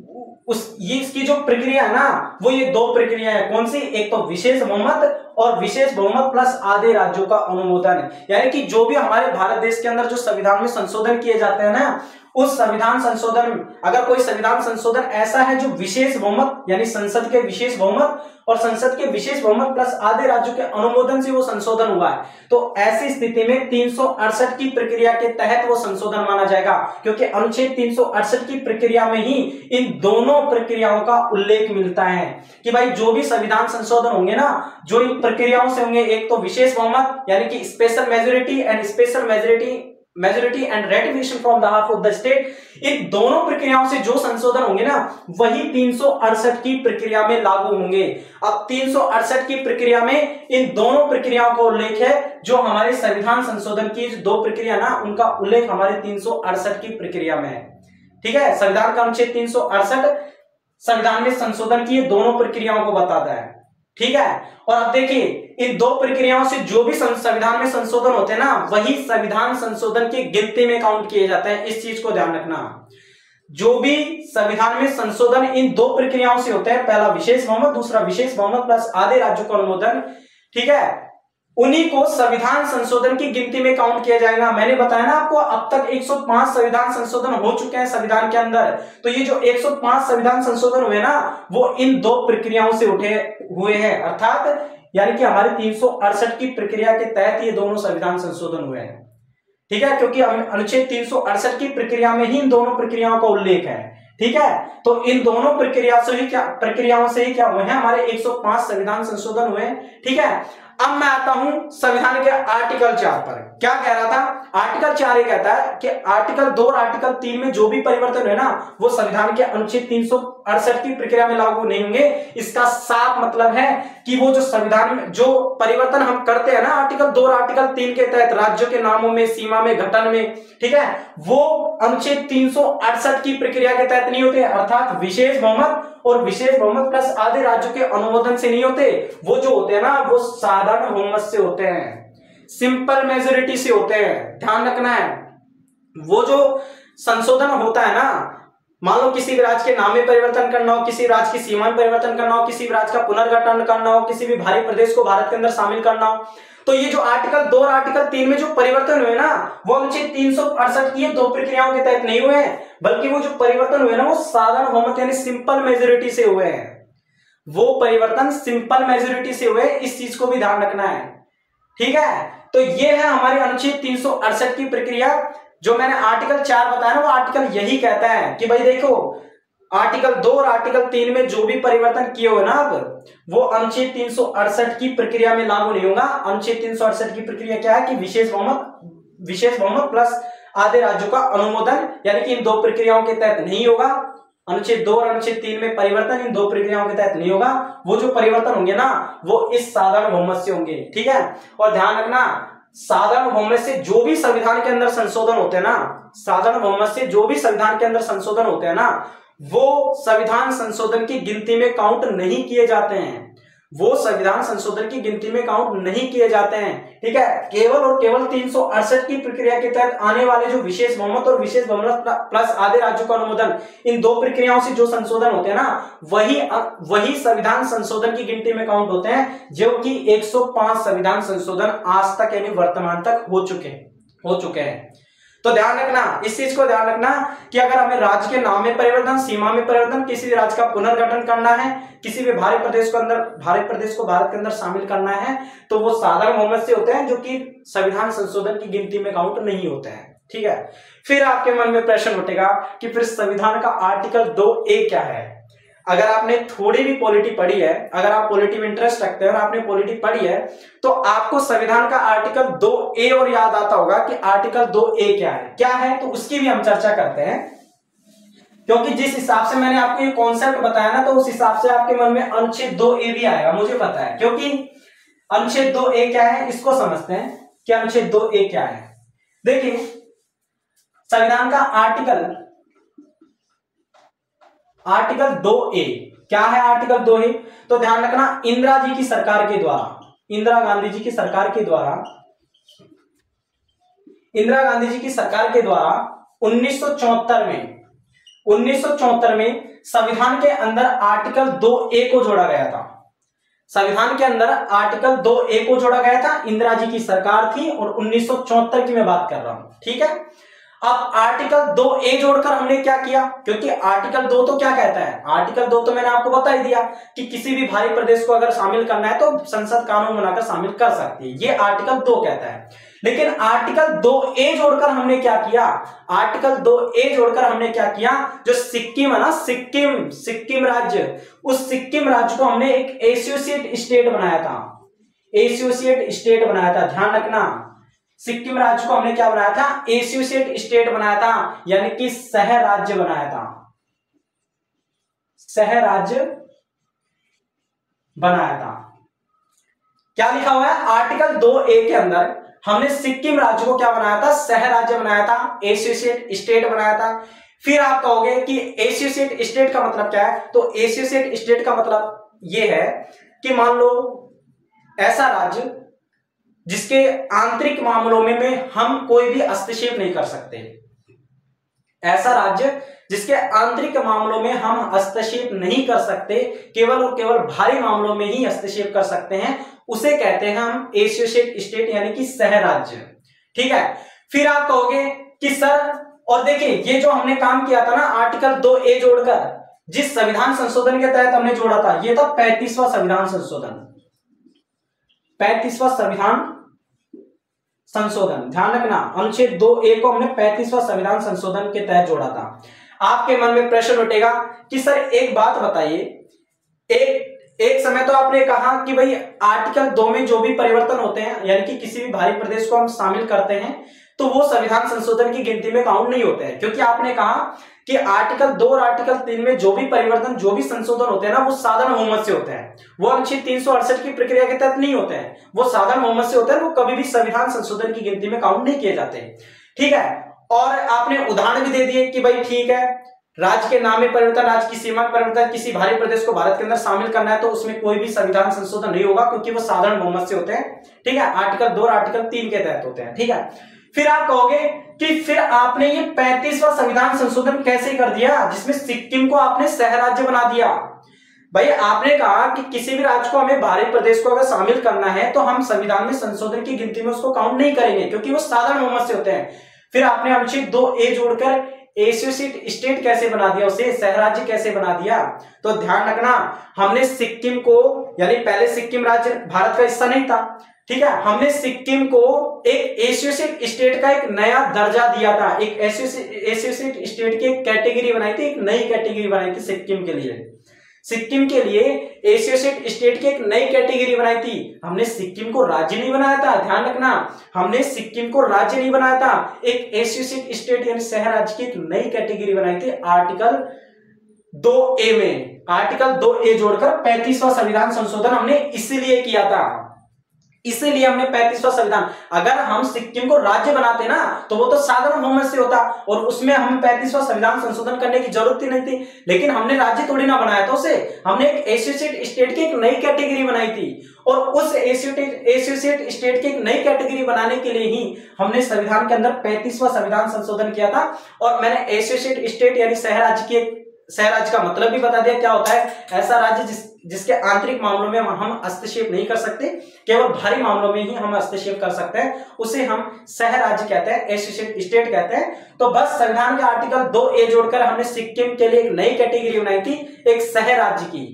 Speaker 1: ये इसकी जो प्रक्रिया है ना, वो ये 2 प्रक्रिया है। कौन सी? एक तो विशेष बहुमत और विशेष बहुमत प्लस आधे राज्यों का अनुमोदन, यानी कि जो भी हमारे भारत देश के अंदर जो संविधान में संशोधन किए जाते हैं ना, उस संविधान संशोधन, अगर कोई संविधान संशोधन ऐसा है जो विशेष बहुमत यानी संसद के विशेष बहुमत और संसद के विशेष बहुमत प्लस आधे राज्यों के अनुमोदन से वो संशोधन हुआ है, तो ऐसी स्थिति में 368 की प्रक्रिया के तहत वो संशोधन माना जाएगा, क्योंकि अनुच्छेद 368 की प्रक्रिया में ही इन दोनों प्रक्रियाओं का उल्लेख मिलता है कि भाई जो भी संविधान संशोधन होंगे ना, जो इन प्रक्रियाओं से होंगे, एक तो विशेष बहुमत यानी कि special majority and ratification from the half of the state, इन दोनों प्रक्रियाओं से जो संशोधन होंगे ना वही 368 की प्रक्रिया में लागू होंगे। अब 368 की प्रक्रिया में इन दोनों प्रक्रियाओं का उल्लेख है, जो हमारे संविधान संशोधन की दो प्रक्रिया ना उनका उल्लेख हमारे 368 की प्रक्रिया में है। ठीक है, संविधान का अनुच्छेद 368 संविधान में संशोधन की दोनों प्रक्रियाओं को बताता है। ठीक है, और अब देखिए इन दो प्रक्रियाओं से जो भी संविधान में संशोधन होते हैं ना वही संविधान संशोधन की गिनती में काउंट किए जाते हैं। इस चीज को ध्यान रखना, जो भी संविधान में संशोधन इन दो प्रक्रियाओं से होते हैं, पहला विशेष बहुमत, दूसरा विशेष बहुमत प्लस आधे राज्यों का अनुमोदन, ठीक है, उन्हीं को संविधान संशोधन की गिनती में काउंट किया जाएगा। मैंने बताया ना आपको अब तक 105 संविधान संशोधन हो चुके हैं संविधान के अंदर, तो ये जो 105 संविधान संशोधन हुए ना वो इन दो प्रक्रियाओं से उठे हुए हैं, अर्थात यानी कि हमारे 368 की प्रक्रिया के तहत ये दोनों संविधान संशोधन हुए हैं। ठीक है, क्योंकि अनुच्छेद 368 की प्रक्रिया में ही इन दोनों प्रक्रियाओं का उल्लेख है। ठीक है, तो इन दोनों प्रक्रियाओं से ही क्या हुए हैं, हमारे 105 संविधान संशोधन हुए हैं। ठीक है, अब मैं आता हूं संविधान के आर्टिकल 4 पर। क्या कह रहा था, आर्टिकल 4 ये कहता है कि आर्टिकल 2 और आर्टिकल 3 में जो भी परिवर्तन हुए ना वो संविधान के अनुच्छेद 368 की प्रक्रिया में लागू नहीं होंगे। इसका साफ मतलब है कि वो जो संविधान में जो परिवर्तन हम करते हैं ना आर्टिकल 2 और आर्टिकल 3 के तहत राज्यों के नामों में, सीमा में, गठन में, ठीक है, वो अनुच्छेद 368 की प्रक्रिया के तहत नहीं होते, अर्थात विशेष बहुमत और विशेष बहुमत प्लस आधे राज्यों के अनुमोदन से नहीं होते। वो जो होते हैं ना वो साधारण बहुमत से होते हैं, सिंपल मेजोरिटी से होते हैं। ध्यान रखना है, वो जो संशोधन होता है ना, मान लो किसी भी राज्य के नाम में परिवर्तन करना हो, किसी राज्य की सीमा में परिवर्तन करना हो, किसी भी राज्य का पुनर्गठन करना हो, किसी भी भारी प्रदेश को भारत के अंदर शामिल करना हो, तो ये जो आर्टिकल 2 और आर्टिकल 3 में जो परिवर्तन हुए ना वो अनुच्छेद 368 की दो प्रक्रियाओं के तहत नहीं हुए हैं, बल्कि वो जो परिवर्तन हुए ना वो साधारण बहुमत यानी सिंपल मेजोरिटी से हुए हैं। वो परिवर्तन सिंपल मेजोरिटी से हुए, इस चीज को भी ध्यान रखना है। ठीक है, तो ये है हमारी अनुच्छेद 368 की प्रक्रिया। जो मैंने आर्टिकल 4 बताया ना वो आर्टिकल यही कहता है कि भाई देखो आर्टिकल 2 और आर्टिकल 3 में जो भी परिवर्तन किए हो ना अब वो अनुच्छेद 368 की प्रक्रिया में लागू नहीं होगा। अनुच्छेद 368 की प्रक्रिया क्या है कि विशेष बहुमत प्लस आधे राज्यों का अनुमोदन, यानी कि इन दो प्रक्रियाओं के तहत नहीं होगा। अनुच्छेद 2 और अनुच्छेद 3 में परिवर्तन इन दो प्रक्रियाओं के तहत नहीं होगा। वो जो परिवर्तन होंगे ना वो इस साधारण बहुमत से होंगे। ठीक है, और ध्यान रखना साधारण बहुमत से जो भी संविधान के अंदर संशोधन होते हैं ना, साधारण बहुमत से जो भी संविधान के अंदर संशोधन होते हैं ना वो संविधान संशोधन की गिनती में काउंट नहीं किए जाते हैं। वो संविधान संशोधन की गिनती में काउंट नहीं किए जाते हैं। ठीक है, केवल और केवल 368 की प्रक्रिया के तहत आने वाले जो विशेष बहुमत और विशेष बहुमत प्लस आधे राज्यों का अनुमोदन, इन दो प्रक्रियाओं से जो संशोधन होते हैं ना वही संविधान संशोधन की गिनती में काउंट होते हैं, जो कि 105 संविधान संशोधन आज तक यानी वर्तमान तक हो चुके हैं। तो ध्यान रखना, इस चीज को ध्यान रखना कि अगर हमें राज्य के नाम में परिवर्तन, सीमा में परिवर्तन, किसी भी राज्य का पुनर्गठन करना है, किसी भी भारत प्रदेश को भारत के अंदर शामिल करना है, तो वो साधारण बहुमत से होते हैं जो कि संविधान संशोधन की गिनती में काउंट नहीं होते हैं। ठीक है, फिर आपके मन में प्रश्न उठेगा कि फिर संविधान का आर्टिकल 2A क्या है। अगर आपने थोड़ी भी पॉलिटी पढ़ी है, अगर आप पॉलिटी में इंटरेस्ट रखते हैं और आपने पॉलिटी पढ़ी है तो आपको संविधान का आर्टिकल 2A और याद आता होगा कि आर्टिकल 2A क्या है, तो उसकी भी हम चर्चा करते हैं। क्योंकि जिस हिसाब से मैंने आपको ये कॉन्सेप्ट बताया ना तो उस हिसाब से आपके मन में अनुच्छेद 2A भी आएगा, मुझे पता है। क्योंकि अनुच्छेद 2A क्या है इसको समझते हैं कि अनुच्छेद 2A क्या है। देखिए संविधान का आर्टिकल 2A क्या है। आर्टिकल 2A तो ध्यान रखना इंदिरा गांधी जी की सरकार के द्वारा 1974 में संविधान के अंदर आर्टिकल 2A को जोड़ा गया था। संविधान के अंदर आर्टिकल 2A को जोड़ा गया था। इंदिरा जी की सरकार थी और 1974 की मैं बात कर रहा हूं। ठीक है, अब आर्टिकल 2A जोड़कर हमने क्या किया, क्योंकि आर्टिकल 2 तो क्या कहता है, आर्टिकल 2 तो मैंने आपको बता ही दिया कि किसी भी भारी प्रदेश को अगर शामिल करना है तो संसद कानून बनाकर शामिल कर सकती है, ये आर्टिकल 2 कहता है। लेकिन आर्टिकल 2A जोड़कर हमने क्या किया, आर्टिकल 2A जोड़कर हमने क्या किया, जो सिक्किम है ना, सिक्किम राज्य, उस सिक्किम राज्य को हमने एक एसोसिएट स्टेट बनाया था, एसोसिएट स्टेट बनाया था, ध्यान रखना। सिक्किम राज्य को हमने क्या बनाया था, एसोसिएट स्टेट बनाया था, यानी कि सह राज्य बनाया था, सह राज्य बनाया था। क्या लिखा हुआ है आर्टिकल 2A के अंदर, हमने सिक्किम राज्य को क्या बनाया था, सह राज्य बनाया था, एसोसिएट स्टेट बनाया था। फिर आप कहोगे कि एसोसिएट स्टेट का मतलब क्या है, तो एसोसिएट स्टेट का मतलब यह है कि मान लो ऐसा राज्य जिसके आंतरिक मामलों में हम कोई भी हस्तक्षेप नहीं कर सकते, ऐसा राज्य जिसके आंतरिक मामलों में हम हस्तक्षेप नहीं कर सकते, केवल और केवल भारी मामलों में ही हस्तक्षेप कर सकते हैं, उसे कहते हैं हम एसोसिएट स्टेट यानी कि सह राज्य। ठीक है, फिर आप कहोगे कि सर, और देखिए ये जो हमने काम किया था ना आर्टिकल 2A जोड़कर, जिस संविधान संशोधन के तहत हमने जोड़ा था, ये था 35वां संविधान संशोधन, 35वां संविधान संशोधन, ध्यान रखना, अनुच्छेद 2A को हमने 35वां संविधान संशोधन के तहत जोड़ा था। आपके मन में प्रश्न उठेगा कि सर एक बात बताइए, एक समय तो आपने कहा कि भाई आर्टिकल 2 में जो भी परिवर्तन होते हैं, यानी कि किसी भी भारी प्रदेश को हम शामिल करते हैं, तो वो संविधान संशोधन की गिनती में काउंट नहीं होते हैं, क्योंकि आपने कहा कि आर्टिकल 2 और आर्टिकल 3 में जो भी परिवर्तन, जो भी संशोधन होते हैं ना, वो साधारण बहुमत से होते हैं, वो अनुच्छेद 368 की प्रक्रिया के तहत नहीं होते हैं, वो साधारण बहुमत से होते हैं, वो कभी भी संविधान संशोधन की गिनती में काउंट नहीं किए जाते। ठीक है, और आपने उदाहरण भी दे दिए कि भाई ठीक है, राज्य के नाम में परिवर्तन, राज्य की सीमा में परिवर्तन, किसी भारी प्रदेश को भारत के अंदर शामिल करना है तो उसमें कोई भी संविधान संशोधन नहीं होगा, क्योंकि वो साधारण बहुमत से होते हैं। ठीक है, आर्टिकल 2 और आर्टिकल 3 के तहत होते हैं। ठीक है, फिर आप कहोगे कि फिर आपने ये 35वां संविधान संशोधन कैसे कर दिया, जिसमें सिक्किम को आपने सह राज्य बना दिया। भाई आपने कहा कि किसी भी राज्य को, हमें भारी प्रदेश को अगर शामिल करना है तो हम संविधान में संशोधन की गिनती में उसको काउंट नहीं करेंगे, क्योंकि वो साधारण बहुमत से होते हैं। फिर आपने अनुच्छेद 2A जोड़कर एसोसिएट स्टेट कैसे बना दिया, उसे सह राज्य कैसे बना दिया। तो ध्यान रखना, हमने सिक्किम को, यानी पहले सिक्किम राज्य भारत का हिस्सा नहीं था, ठीक है, हमने सिक्किम को एक एसोसिएट स्टेट का एक नया दर्जा दिया था, एक एसोसिएट स्टेट की कैटेगरी बनाई थी, एक नई कैटेगरी बनाई थी सिक्किम के लिए। सिक्किम के लिए एसोसिएट स्टेट की एक नई कैटेगरी बनाई थी, हमने सिक्किम को राज्य नहीं बनाया था, ध्यान रखना, हमने सिक्किम को राज्य नहीं बनाया था, एक एसोसिएट स्टेट यानी सह राज्य की एक नई कैटेगरी बनाई थी आर्टिकल 2A में। आर्टिकल 2A जोड़कर 35वां संविधान संशोधन हमने इसीलिए किया था, इसीलिए हमने 35वां संविधान, अगर हम सिक्किम को राज्य बनाते ना तो वो तो साधारण बहुमत से होता और उसमें हमें 35वां संविधान संशोधन करने की जरूरत ही नहीं थी, लेकिन हमने राज्य थोड़ी ना बनाया था उसे, हमने एक एसोसिएट स्टेट की एक नई कैटेगरी बनाई थी, और उस एसोसिएट स्टेट की एक नई कैटेगरी बनाने के लिए ही हमने संविधान के अंदर 35वां संविधान संशोधन किया था। और मैंने एसोसिएट स्टेट यानी सह राज्य का मतलब भी बता दिया क्या होता है, ऐसा राज्य जिसके आंतरिक मामलों में हम हस्तक्षेप नहीं कर सकते, केवल भारी मामलों में ही हम हस्तक्षेप कर सकते हैं, उसे हम सह राज्य कहते हैं, एसोसिएट स्टेट कहते हैं। तो बस संविधान के आर्टिकल 2A जोड़कर हमने सिक्किम के लिए एक नई कैटेगरी बनाई थी, एक सह राज्य की।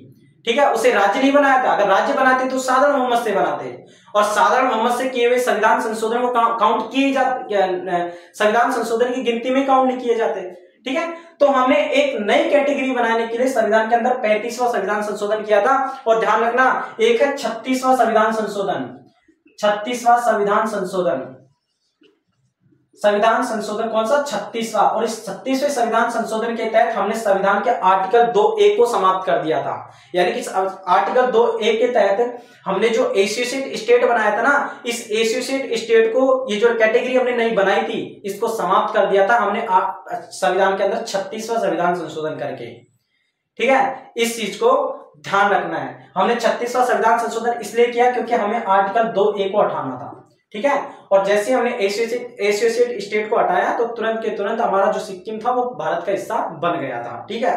Speaker 1: ठीक है, उसे राज्य नहीं बनाया था, अगर राज्य बनाते तो साधारण बहुमत से बनाते, और साधारण बहुमत से किए हुए संविधान संशोधन को काउंट किए जाते, संविधान संशोधन की गिनती में काउंट नहीं किए जाते। ठीक है, तो हमने एक नई कैटेगरी बनाने के लिए संविधान के अंदर 35वां संविधान संशोधन किया था। और ध्यान रखना, एक है 36वां संविधान संशोधन, 36वां संविधान संशोधन, संविधान संशोधन कौन सा, 36वां, और इस 36वें संविधान संशोधन के तहत हमने संविधान के आर्टिकल 2A को समाप्त कर दिया था, यानी कि आर्टिकल 2A के तहत हमने जो एसोसिएट स्टेट बनाया था ना, इस एसोसिएट स्टेट को, ये जो कैटेगरी हमने नई बनाई थी, इसको समाप्त कर दिया था हमने संविधान के अंदर 36वां संविधान संशोधन करके। ठीक है, इस चीज को ध्यान रखना है, हमने 36वां संविधान संशोधन इसलिए किया क्योंकि हमें आर्टिकल 2A को हटाना था। ठीक है, और जैसे हमने एसोसिएट स्टेट को हटाया तो तुरंत के तुरंत हमारा जो सिक्किम था वो भारत का हिस्सा बन गया था। ठीक है,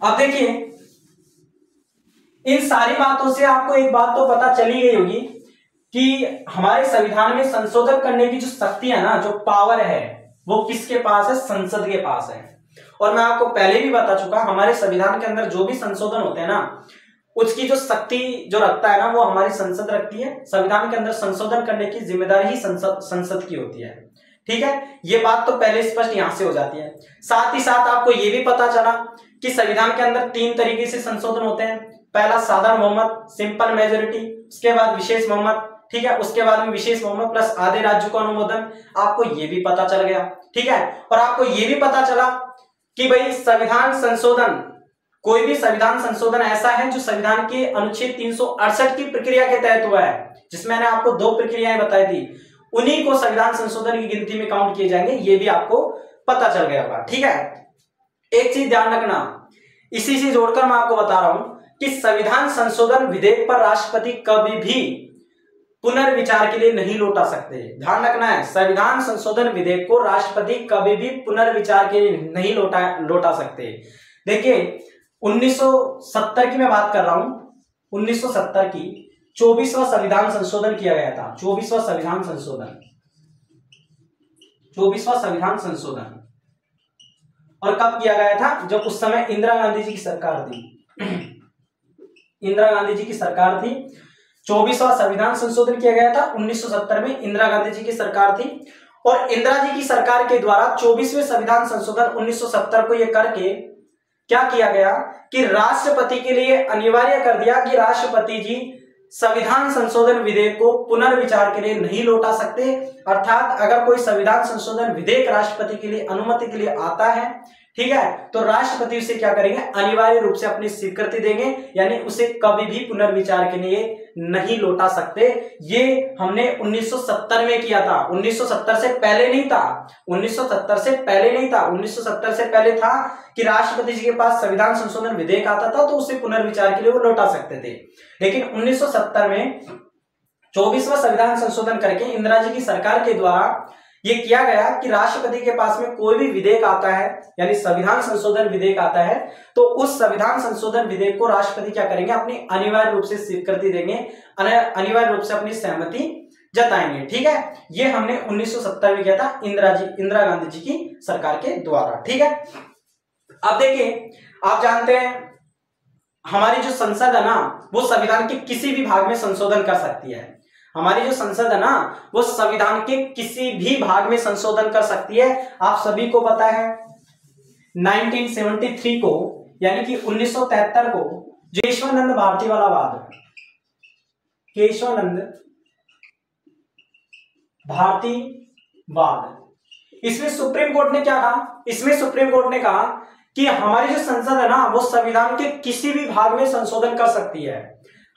Speaker 1: अब देखिए, इन सारी बातों से आपको एक बात तो पता चली गई होगी कि हमारे संविधान में संशोधन करने की जो शक्ति है ना, जो पावर है, वो किसके पास है? संसद के पास है। और मैं आपको पहले भी बता चुका, हमारे संविधान के अंदर जो भी संशोधन होते हैं ना, उसकी जो शक्ति जो रखता है ना, वो हमारी संसद रखती है। संविधान के अंदर संशोधन करने की जिम्मेदारी ही संसद की होती है। ठीक है, ये बात तो पहले स्पष्ट यहां से हो जाती है। साथ ही साथ आपको ये भी पता चला कि संविधान के अंदर 3 तरीके से संशोधन होते हैं। पहला साधारण बहुमत, सिंपल मेजोरिटी, उसके बाद विशेष बहुमत, ठीक है, उसके बाद में विशेष बहुमत प्लस आधे राज्यों का अनुमोदन। आपको ये भी पता चल गया। ठीक है, और आपको ये भी पता चला कि भाई संविधान संशोधन, कोई भी संविधान संशोधन ऐसा है जो संविधान के अनुच्छेद 368 की प्रक्रिया के तहत हुआ है, जिसमें मैंने आपको 2 प्रक्रियाएं बताई थी, उन्हीं को संविधान संशोधन की गिनती में काउंट किए जाएंगे। ये भी आपको पता चल गया होगा। ठीक है, एक चीज ध्यान रखना, इसी से जोड़कर मैं आपको बता रहा हूं कि संविधान संशोधन विधेयक पर राष्ट्रपति कभी भी पुनर्विचार के लिए नहीं लौटा सकते। ध्यान रखना है, संविधान संशोधन विधेयक को राष्ट्रपति कभी भी पुनर्विचार के लिए नहीं लौटा सकते। देखिए 1970 की मैं बात कर रहा हूं, 1970 की 24वां संविधान संशोधन किया गया था। 24वां संविधान संशोधन, 24वां संविधान संशोधन, और कब किया गया था? जब उस समय इंदिरा गांधी जी की सरकार थी। इंदिरा गांधी जी की सरकार थी। 24वां संविधान संशोधन किया गया था 1970 में, इंदिरा गांधी जी की सरकार थी। और इंदिरा जी की सरकार के द्वारा 24वें संविधान संशोधन 1970 को यह करके क्या किया गया कि राष्ट्रपति के लिए अनिवार्य कर दिया कि राष्ट्रपति जी संविधान संशोधन विधेयक को पुनर्विचार के लिए नहीं लौटा सकते। अर्थात अगर कोई संविधान संशोधन विधेयक राष्ट्रपति के लिए अनुमति के लिए आता है, ठीक है, तो राष्ट्रपति उसे क्या करेंगे? अनिवार्य रूप से अपनी स्वीकृति देंगे, यानी उसे कभी भी पुनर्विचार के लिए नहीं लौटा सकते। ये हमने 1970 में किया था। 1970 से पहले नहीं था। 1970 से पहले नहीं था। 1970 से पहले था कि राष्ट्रपति जी के पास संविधान संशोधन विधेयक आता था तो उसे पुनर्विचार के लिए वो लौटा सकते थे। लेकिन 1970 में 24वां संविधान संशोधन करके इंदिरा जी की सरकार के द्वारा ये किया गया कि राष्ट्रपति के पास में कोई भी विधेयक आता है, यानी संविधान संशोधन विधेयक आता है, तो उस संविधान संशोधन विधेयक को राष्ट्रपति क्या करेंगे? अपनी अनिवार्य रूप से स्वीकृति देंगे, अनिवार्य रूप से अपनी सहमति जताएंगे। ठीक है, ये हमने 1970 में किया था इंदिरा गांधी जी की सरकार के द्वारा। ठीक है, अब देखिए, आप जानते हैं हमारी जो संसद है ना, वो संविधान के किसी भी भाग में संशोधन कर सकती है। हमारी जो संसद है ना, वो संविधान के किसी भी भाग में संशोधन कर सकती है। आप सभी को पता है 1973 को, यानी कि 1973 को जो केशवानंद भारती वाला वाद, केशवानंद भारती वाद, इसमें सुप्रीम कोर्ट ने क्या कहा? इसमें सुप्रीम कोर्ट ने कहा कि हमारी जो संसद है ना, वो संविधान के किसी भी भाग में संशोधन कर सकती है।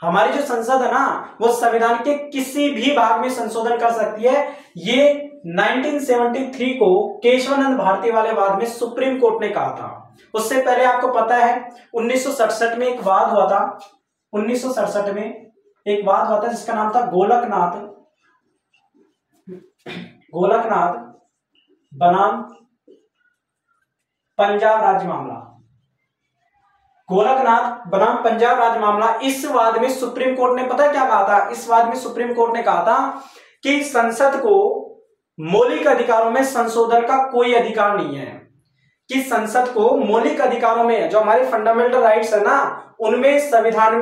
Speaker 1: हमारी जो संसद है ना, वो संविधान के किसी भी भाग में संशोधन कर सकती है। ये 1973 को केशवानंद भारती वाले वाद में सुप्रीम कोर्ट ने कहा था। उससे पहले आपको पता है 1967 में एक वाद हुआ था। 1967 में एक वाद हुआ था जिसका नाम था गोलकनाथ बनाम पंजाब राज्य मामला। गोलकनाथ बनाम पंजाब राज्य मामला। इस वाद में सुप्रीम कोर्ट ने पता क्या कहा था? इस वाद में सुप्रीम कोर्ट ने कहा था कि संसद को मौलिक अधिकारों में संशोधन का कोई अधिकार नहीं है, कि संसद को मौलिक अधिकारों में, जो हमारे फंडामेंटल राइट्स है ना, उनमें संविधान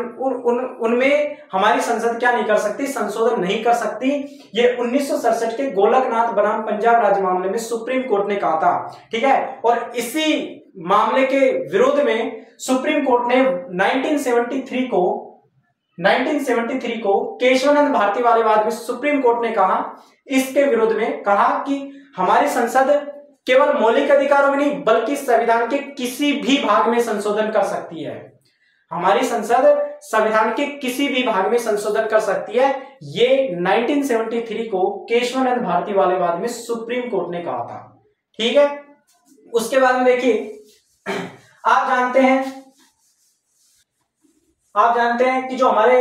Speaker 1: उनमें हमारी संसद क्या नहीं कर सकती? संशोधन नहीं कर सकती। ये 1967 के गोलकनाथ बनाम पंजाब राज्य मामले में सुप्रीम कोर्ट ने कहा था। ठीक है, और इसी मामले के विरोध में सुप्रीम कोर्ट ने 1973 को केशवानंद भारती वाले वाद में सुप्रीम कोर्ट ने कहा, इसके विरोध में कहा कि हमारी संसद केवल मौलिक अधिकारों में नहीं बल्कि संविधान के किसी भी भाग में संशोधन कर सकती है। हमारी संसद संविधान के किसी भी भाग में संशोधन कर सकती है। ये 1973 को केशवानंद भारती वाले वाद में सुप्रीम कोर्ट ने कहा था। ठीक है, उसके बाद में देखिए, आप जानते हैं कि जो हमारे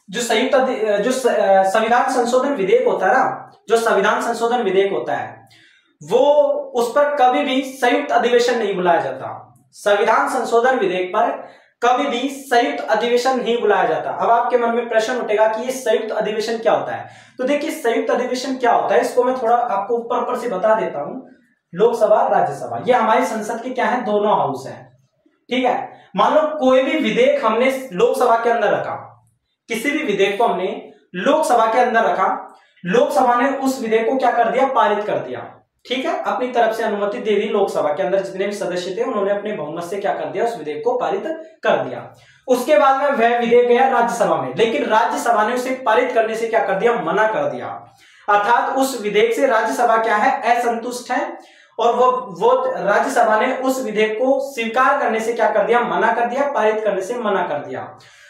Speaker 1: जो संविधान संशोधन विधेयक होता है ना, जो संविधान संशोधन विधेयक होता है, वो उस पर कभी भी संयुक्त अधिवेशन नहीं बुलाया जाता। संविधान संशोधन विधेयक पर कभी भी संयुक्त अधिवेशन नहीं बुलाया जाता। अब आपके मन में प्रश्न उठेगा कि ये संयुक्त अधिवेशन क्या होता है। तो देखिए संयुक्त अधिवेशन क्या होता है, इसको मैं थोड़ा आपको ऊपर से बता देता हूं। लोकसभा राज्यसभा ये हमारी संसद के क्या है, दोनों हाउस हैं, ठीक है। मान लो कोई भी विधेयक हमने लोकसभा के अंदर रखा, किसी भी विधेयक को हमने लोकसभा के अंदर रखा, लोकसभा ने उस विधेयक को क्या कर दिया, पारित कर दिया, ठीक है, अपनी तरफ से अनुमति दे दी। लोकसभा के अंदर जितने भी सदस्य थे उन्होंने अपने बहुमत से क्या कर दिया, उस विधेयक को पारित कर दिया। उसके बाद में वह विधेयक गया राज्यसभा में, लेकिन राज्यसभा ने उसे पारित करने से क्या कर दिया, मना कर दिया। अर्थात उस विधेयक से राज्यसभा क्या है, असंतुष्ट है, और वो राज्यसभा ने उस विधेयक को स्वीकार करने से क्या कर दिया, मना कर दिया, पारित करने से मना कर दिया।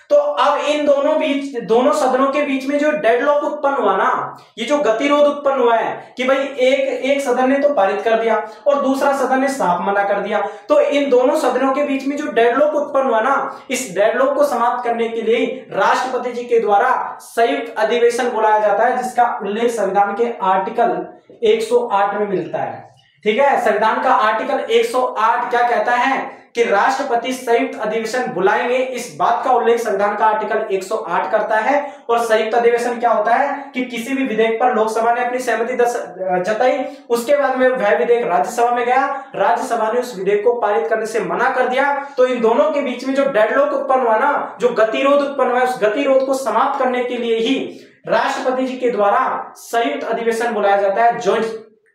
Speaker 1: तो अब इन दोनों सदनों के बीच में जो डेडलॉक उत्पन्न हुआ ना, ये जो गतिरोध उत्पन्न हुआ है कि भाई एक सदन ने तो पारित कर दिया और दूसरा सदन ने साफ मना कर दिया, तो इन दोनों सदनों के बीच में जो डेडलॉक उत्पन्न हुआ ना, इस डेडलॉक को समाप्त करने के लिए राष्ट्रपति जी के द्वारा संयुक्त अधिवेशन बुलाया जाता है, जिसका उल्लेख संविधान के आर्टिकल 108 में मिलता है, ठीक है। संविधान का आर्टिकल 108 क्या कहता है कि राष्ट्रपति संयुक्त अधिवेशन बुलाएंगे, इस बात का उल्लेख संविधान का आर्टिकल 108 करता है। और संयुक्त अधिवेशन क्या होता है कि किसी भी विधेयक पर लोकसभा ने अपनी सहमति जताई, उसके बाद में वह विधेयक राज्यसभा में गया, राज्यसभा ने उस विधेयक को पारित करने से मना कर दिया, तो इन दोनों के बीच में जो डेडलॉक उत्पन्न हुआ ना, जो गतिरोध उत्पन्न हुआ, उस गतिरोध को समाप्त करने के लिए ही राष्ट्रपति जी के द्वारा संयुक्त अधिवेशन बुलाया जाता है,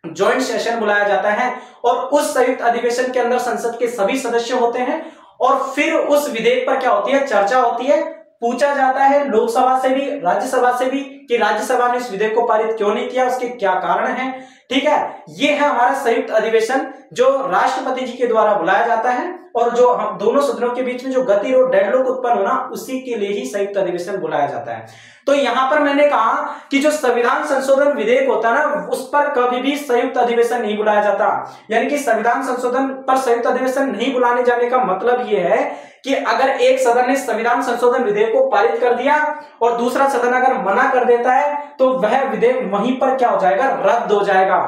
Speaker 1: ज्वाइंट सेशन बुलाया जाता है। और उस संयुक्त अधिवेशन के अंदर संसद के सभी सदस्य होते हैं, और फिर उस विधेयक पर क्या होती है, चर्चा होती है, पूछा जाता है लोकसभा से भी राज्यसभा से भी कि राज्यसभा ने इस विधेयक को पारित क्यों नहीं किया, उसके क्या कारण हैं, ठीक है। ये है हमारा संयुक्त अधिवेशन जो राष्ट्रपति जी के द्वारा बुलाया जाता है, और जो हम दोनों सदनों के बीच में जो गतिरोध डेडलॉक उत्पन्न होना, उसी के लिए ही संयुक्त अधिवेशन बुलाया जाता है। तो यहां पर मैंने कहा कि जो संविधान संशोधन विधेयक होता है ना, उस पर कभी भी संयुक्त अधिवेशन नहीं बुलाया जाता। यानी कि संविधान संशोधन पर संयुक्त अधिवेशन नहीं बुलाने जाने का मतलब यह है कि अगर एक सदन ने संविधान संशोधन विधेयक को पारित कर दिया और दूसरा सदन अगर मना कर देता है, तो वह विधेयक वहीं पर क्या हो जाएगा, रद्द हो जाएगा।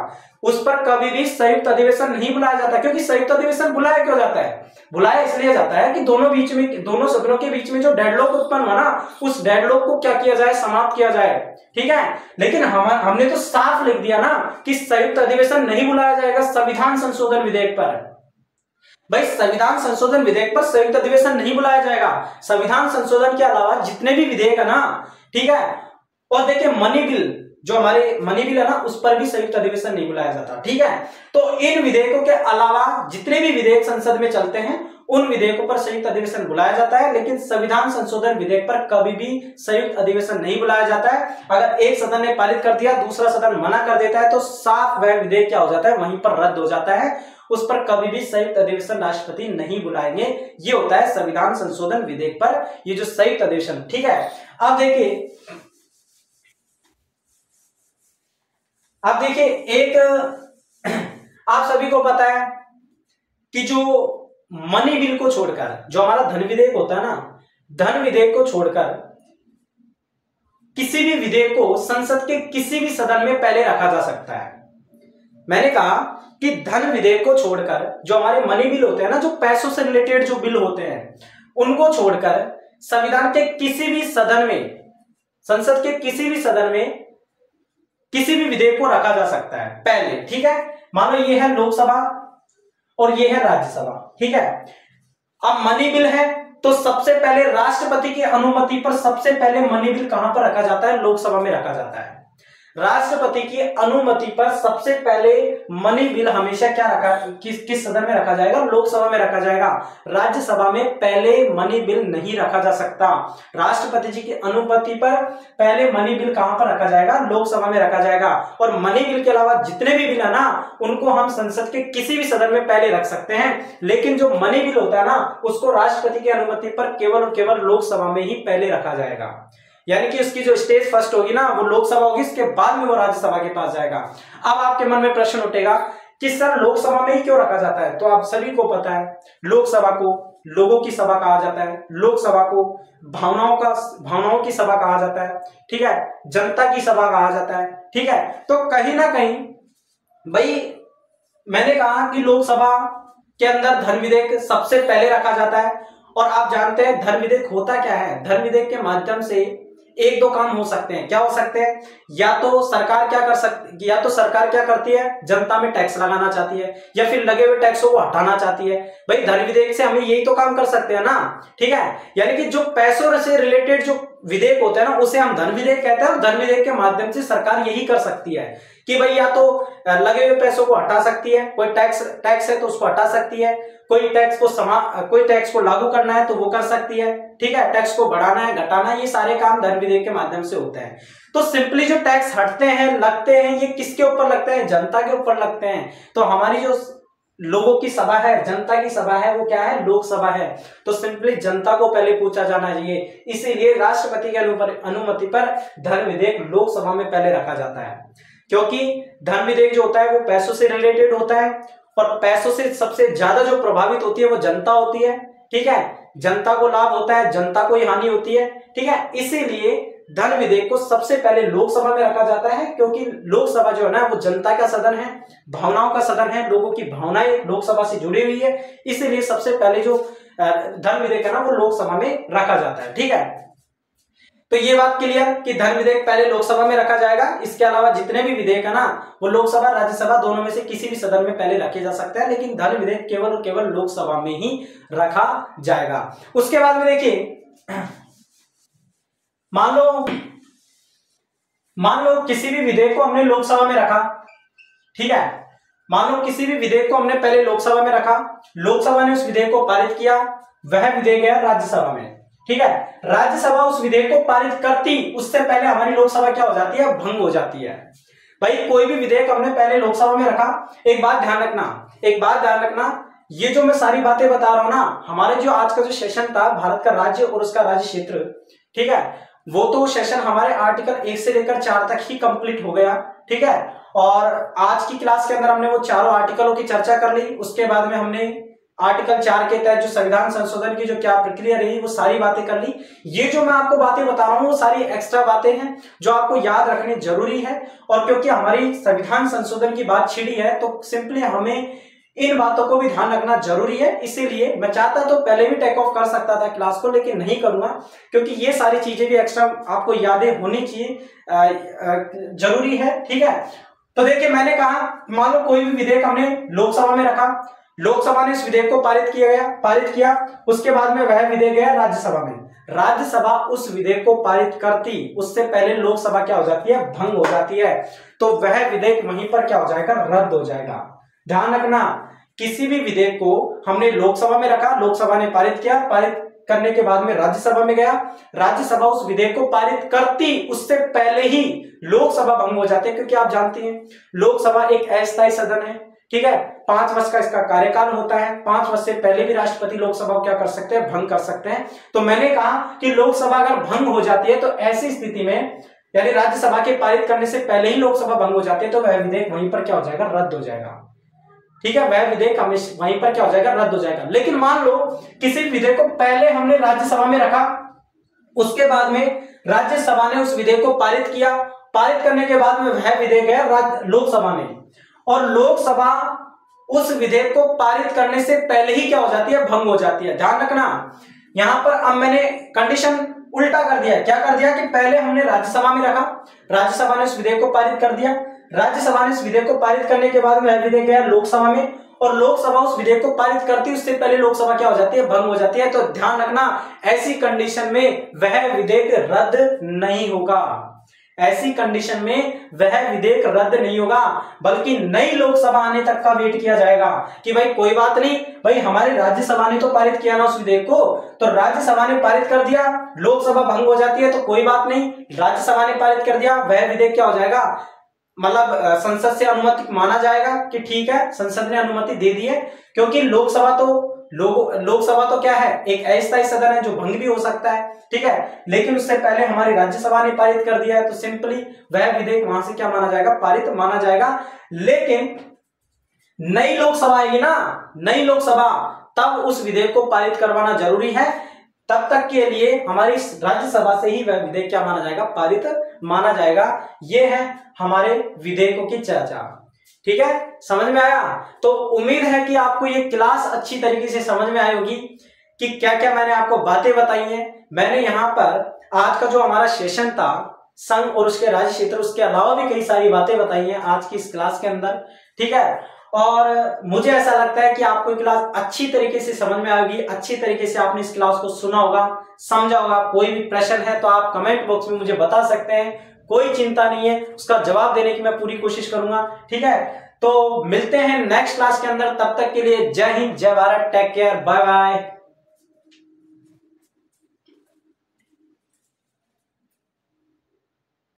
Speaker 1: उस पर कभी भी संयुक्त अधिवेशन नहीं बुलाया जाता, क्योंकि संयुक्त अधिवेशन बुलाया क्यों जाता है, बुलाया इसलिए जाता है कि दोनों सदनों के बीच में जो डेडलॉक उत्पन्न हुआ ना, उस डेडलॉक को क्या किया जाए, समाप्त किया जाए, ठीक है। लेकिन हमने तो साफ लिख दिया ना कि संयुक्त अधिवेशन नहीं बुलाया जाएगा संविधान संशोधन विधेयक पर। भाई संविधान संशोधन विधेयक पर संयुक्त अधिवेशन नहीं बुलाया जाएगा। संविधान संशोधन के अलावा जितने भी विधेयक है ना, ठीक है, और देखिए मनी बिल, जो हमारे मनी बिल है ना, उस पर भी संयुक्त अधिवेशन नहीं बुलाया जाता, ठीक है। तो इन विधेयकों के अलावा जितने भी विधेयक संसद में चलते हैं, उन विधेयकों पर संयुक्त अधिवेशन बुलाया जाता है, लेकिन संविधान संशोधन विधेयक पर कभी भी संयुक्त अधिवेशन नहीं बुलाया जाता है। अगर एक सदन ने पारित कर दिया, दूसरा सदन मना कर देता है, तो साफ वह विधेयक क्या हो जाता है, वहीं पर रद्द हो जाता है। उस पर कभी भी संयुक्त अधिवेशन राष्ट्रपति नहीं बुलाएंगे। ये होता है संविधान संशोधन विधेयक पर ये जो संयुक्त अधिवेशन, ठीक है। अब देखिए एक आप सभी को पता है कि जो मनी बिल को छोड़कर, जो हमारा धन विधेयक होता है ना, धन विधेयक को छोड़कर किसी भी विधेयक को संसद के किसी भी सदन में पहले रखा जा सकता है। मैंने कहा कि धन विधेयक को छोड़कर जो हमारे मनी बिल होते हैं ना, जो पैसों से रिलेटेड जो बिल होते हैं, उनको छोड़कर संविधान के किसी भी सदन में, संसद के किसी भी सदन में किसी भी विधेयक को रखा जा सकता है पहले, ठीक है। मान लो ये है लोकसभा और ये है राज्यसभा, ठीक है। अब मनी बिल है तो सबसे पहले राष्ट्रपति की अनुमति पर सबसे पहले मनी बिल कहां पर रखा जाता है, लोकसभा में रखा जाता है। राष्ट्रपति की अनुमति पर सबसे पहले मनी बिल हमेशा क्या रखा, किस सदन में रखा जाएगा, लोकसभा में रखा जाएगा। राज्यसभा में पहले मनी बिल नहीं रखा जा सकता। राष्ट्रपति जी की अनुमति पर पहले मनी बिल कहां पर रखा जाएगा, लोकसभा में रखा जाएगा। और मनी बिल के अलावा जितने भी बिल है ना, उनको हम संसद के किसी भी सदन में पहले रख सकते हैं, लेकिन जो मनी बिल होता है ना, उसको राष्ट्रपति की अनुमति पर केवल और केवल लोकसभा में ही पहले रखा जाएगा। यानी कि उसकी जो स्टेज फर्स्ट होगी ना, वो लोकसभा होगी, इसके बाद में वो राज्यसभा के पास जाएगा। अब आपके मन में प्रश्न उठेगा कि सर लोकसभा में ही क्यों रखा जाता है। तो आप सभी को पता है, लोकसभा को लोगों की सभा कहा जाता है, लोकसभा को भावनाओं की सभा कहा जाता है, ठीक है, जनता की सभा कहा जाता है, ठीक है। तो कहीं ना कहीं भाई मैंने कहा कि लोकसभा के अंदर धन विधेयक सबसे पहले रखा जाता है, और आप जानते हैं धन विधेयक होता क्या है। धन विधेयक के माध्यम से एक दो काम हो सकते हैं। क्या हो सकते हैं? या तो सरकार क्या करती है, जनता में टैक्स लगाना चाहती है, या फिर लगे हुए टैक्सों को हटाना चाहती है। भाई धन विधेयक से हमें यही तो काम कर सकते हैं ना, ठीक है। यानी कि जो पैसों से रिलेटेड जो विधेयक होते हैं ना, उसे हम धन विधेयक कहते हैं। और धन विधेयक के माध्यम से सरकार यही कर सकती है कि भाई या तो लगे हुए पैसों को हटा सकती है, कोई टैक्स है तो उसको हटा सकती है, कोई टैक्स को लागू करना है तो वो कर सकती है, ठीक है। टैक्स को बढ़ाना है, घटाना है, ये सारे काम धन विधेयक के माध्यम से होते हैं। तो सिंपली जो टैक्स हटते हैं, लगते हैं, ये किसके ऊपर लगते हैं? जनता के ऊपर लगते हैं। तो हमारी जो लोगों की सभा है, जनता की सभा है, वो क्या है? लोकसभा है। तो सिंपली जनता को पहले पूछा जाना चाहिए, इसीलिए राष्ट्रपति के अनुमति पर धन विधेयक लोकसभा में पहले रखा जाता है, क्योंकि धन विधेयक जो होता है वो पैसों से रिलेटेड होता है, और पैसों से सबसे ज्यादा जो प्रभावित होती है वो जनता होती है, ठीक है। जनता को लाभ होता है, जनता को ही हानि होती है, ठीक है। इसीलिए धन विधेयक को सबसे पहले लोकसभा में रखा जाता है, क्योंकि लोकसभा जो है ना वो जनता का सदन है, भावनाओं का सदन है, लोगों की भावनाएं लोकसभा से जुड़ी हुई है। इसीलिए सबसे पहले जो धन विधेयक है ना वो लोकसभा में रखा जाता है, ठीक है। तो ये बात क्लियर कि धन विधेयक पहले लोकसभा में रखा जाएगा। इसके अलावा जितने भी विधेयक है ना वो लोकसभा राज्यसभा दोनों में से किसी भी सदन में पहले रखे जा सकते हैं, लेकिन धन विधेयक केवल और केवल लोकसभा में ही रखा जाएगा। उसके बाद में देखिए, मान लो किसी भी विधेयक को हमने लोकसभा में रखा, ठीक है। मान लो किसी भी विधेयक को हमने पहले लोकसभा में रखा, लोकसभा ने उस विधेयक को पारित किया, वह विधेयक गया राज्यसभा में, ठीक है। राज्यसभा उस विधेयक को पारित करती, उससे पहले हमारी लोकसभा क्या हो जाती है? भंग हो जाती है। भाई कोई भी विधेयक हमने पहले लोकसभा में रखा, एक बात ध्यान रखना, ये जो मैं सारी बातें बता रहा हूं ना, हमारे जो आज का जो सेशन था भारत का राज्य और उसका राज्य क्षेत्र, ठीक है, वो तो सेशन हमारे आर्टिकल 1 से लेकर 4 तक ही कंप्लीट हो गया, ठीक है। और आज की क्लास के अंदर हमने वो चारों आर्टिकलों की चर्चा कर ली। उसके बाद में हमने आर्टिकल 4 के तहत जो संविधान संशोधन की जो क्या प्रक्रिया रही वो सारी बातें कर ली। ये जो मैं आपको बातें बता रहा हूं वो सारी एक्स्ट्रा बातें हैं जो आपको याद रखनी जरूरी है। और क्योंकि हमारी संविधान संशोधन की बात छिड़ी है तो सिंपली हमें इन बातों को भी ध्यान रखना जरूरी है। इसीलिए मैं चाहता तो पहले भी टेक ऑफ कर सकता था क्लास को, लेकिन नहीं करूंगा, क्योंकि ये सारी चीजें भी एक्स्ट्रा आपको यादें होनी चाहिए, जरूरी है, ठीक है। तो देखिए मैंने कहा, मान लो कोई भी विधेयक हमने लोकसभा में रखा, लोकसभा ने इस विधेयक को पारित किया, उसके बाद में वह विधेयक गया राज्यसभा में, राज्यसभा उस विधेयक को पारित करती, उससे पहले लोकसभा क्या हो जाती है? भंग हो जाती है। तो वह विधेयक वहीं पर क्या हो जाएगा? रद्द हो जाएगा। ध्यान रखना, किसी भी विधेयक को हमने लोकसभा में रखा, लोकसभा ने पारित किया, पारित करने के बाद में राज्यसभा में गया, राज्यसभा उस विधेयक को पारित करती, उससे पहले ही लोकसभा भंग हो जाती है। क्योंकि आप जानते हैं लोकसभा एक अस्थायी सदन है, ठीक है। 5 वर्ष का इसका कार्यकाल होता है, 5 वर्ष से पहले भी राष्ट्रपति लोकसभा को क्या कर सकते हैं? भंग कर सकते हैं। तो मैंने कहा कि लोकसभा अगर भंग हो जाती है तो ऐसी स्थिति में, यानी राज्यसभा के पारित करने से पहले ही लोकसभा भंग हो जाती है, तो वह विधेयक वहीं पर क्या हो जाएगा? रद्द हो जाएगा, ठीक है। वह विधेयक वहीं पर क्या हो जाएगा? रद्द हो जाएगा। लेकिन मान लो किसी विधेयक को पहले हमने राज्यसभा में रखा, उसके बाद में राज्यसभा ने उस विधेयक को पारित किया, पारित करने के बाद में वह विधेयक गया लोकसभा में, और लोकसभा उस विधेयक को पारित करने से पहले ही क्या हो जाती है? भंग हो जाती है। ध्यान रखना, यहां पर अब मैंने कंडीशन उल्टा कर दिया। क्या कर दिया कि पहले हमने राज्यसभा में रखा, राज्यसभा ने उस विधेयक को पारित कर दिया, राज्यसभा ने इस विधेयक को पारित करने के बाद वह विधेयक गया लोकसभा में, और लोकसभा उस विधेयक को पारित करती, उससे पहले लोकसभा क्या हो जाती है? भंग हो जाती है। तो ध्यान रखना, ऐसी कंडीशन में वह विधेयक रद्द नहीं होगा, ऐसी कंडीशन में वह विधेयक रद्द नहीं होगा, बल्कि नई लोकसभा आने तक का वेट किया जाएगा कि भाई कोई बात नहीं, भाई हमारे राज्यसभा ने तो पारित किया ना उस विधेयक को, तो राज्यसभा ने पारित कर दिया, लोकसभा भंग हो जाती है तो कोई बात नहीं, राज्यसभा ने पारित कर दिया, वह विधेयक क्या हो जाएगा? मतलब संसद से अनुमति माना जाएगा कि ठीक है संसद ने अनुमति दे दी है, क्योंकि लोकसभा तो क्या है? एक अस्थायी सदन है जो भंग भी हो सकता है, ठीक है। लेकिन उससे पहले हमारी राज्यसभा ने पारित कर दिया है, तो सिंपली वह विधेयक वहां से क्या माना जाएगा? पारित माना जाएगा। लेकिन नई लोकसभा आएगी ना, नई लोकसभा, तब उस विधेयक को पारित करवाना जरूरी है। तब तक के लिए हमारी राज्यसभा से ही वह विधेयक क्या माना जाएगा? पारित माना जाएगा। यह है हमारे विधेयकों की चर्चा, ठीक है। समझ में आया? तो उम्मीद है कि आपको ये क्लास अच्छी तरीके से समझ में आई होगी कि क्या क्या मैंने आपको बातें बताई हैं। मैंने यहाँ पर आज का जो हमारा सेशन था संघ और उसके राज्य क्षेत्र, उसके अलावा भी कई सारी बातें बताई हैं आज की इस क्लास के अंदर, ठीक है। और मुझे ऐसा लगता है कि आपको क्लास अच्छी तरीके से समझ में आएगी, अच्छी तरीके से आपने इस क्लास को सुना होगा, समझा होगा। कोई भी प्रश्न है तो आप कमेंट बॉक्स में मुझे बता सकते हैं, कोई चिंता नहीं है, उसका जवाब देने की मैं पूरी कोशिश करूंगा, ठीक है। तो मिलते हैं नेक्स्ट क्लास के अंदर, तब तक के लिए जय हिंद, जय Bharat, take care, bye bye.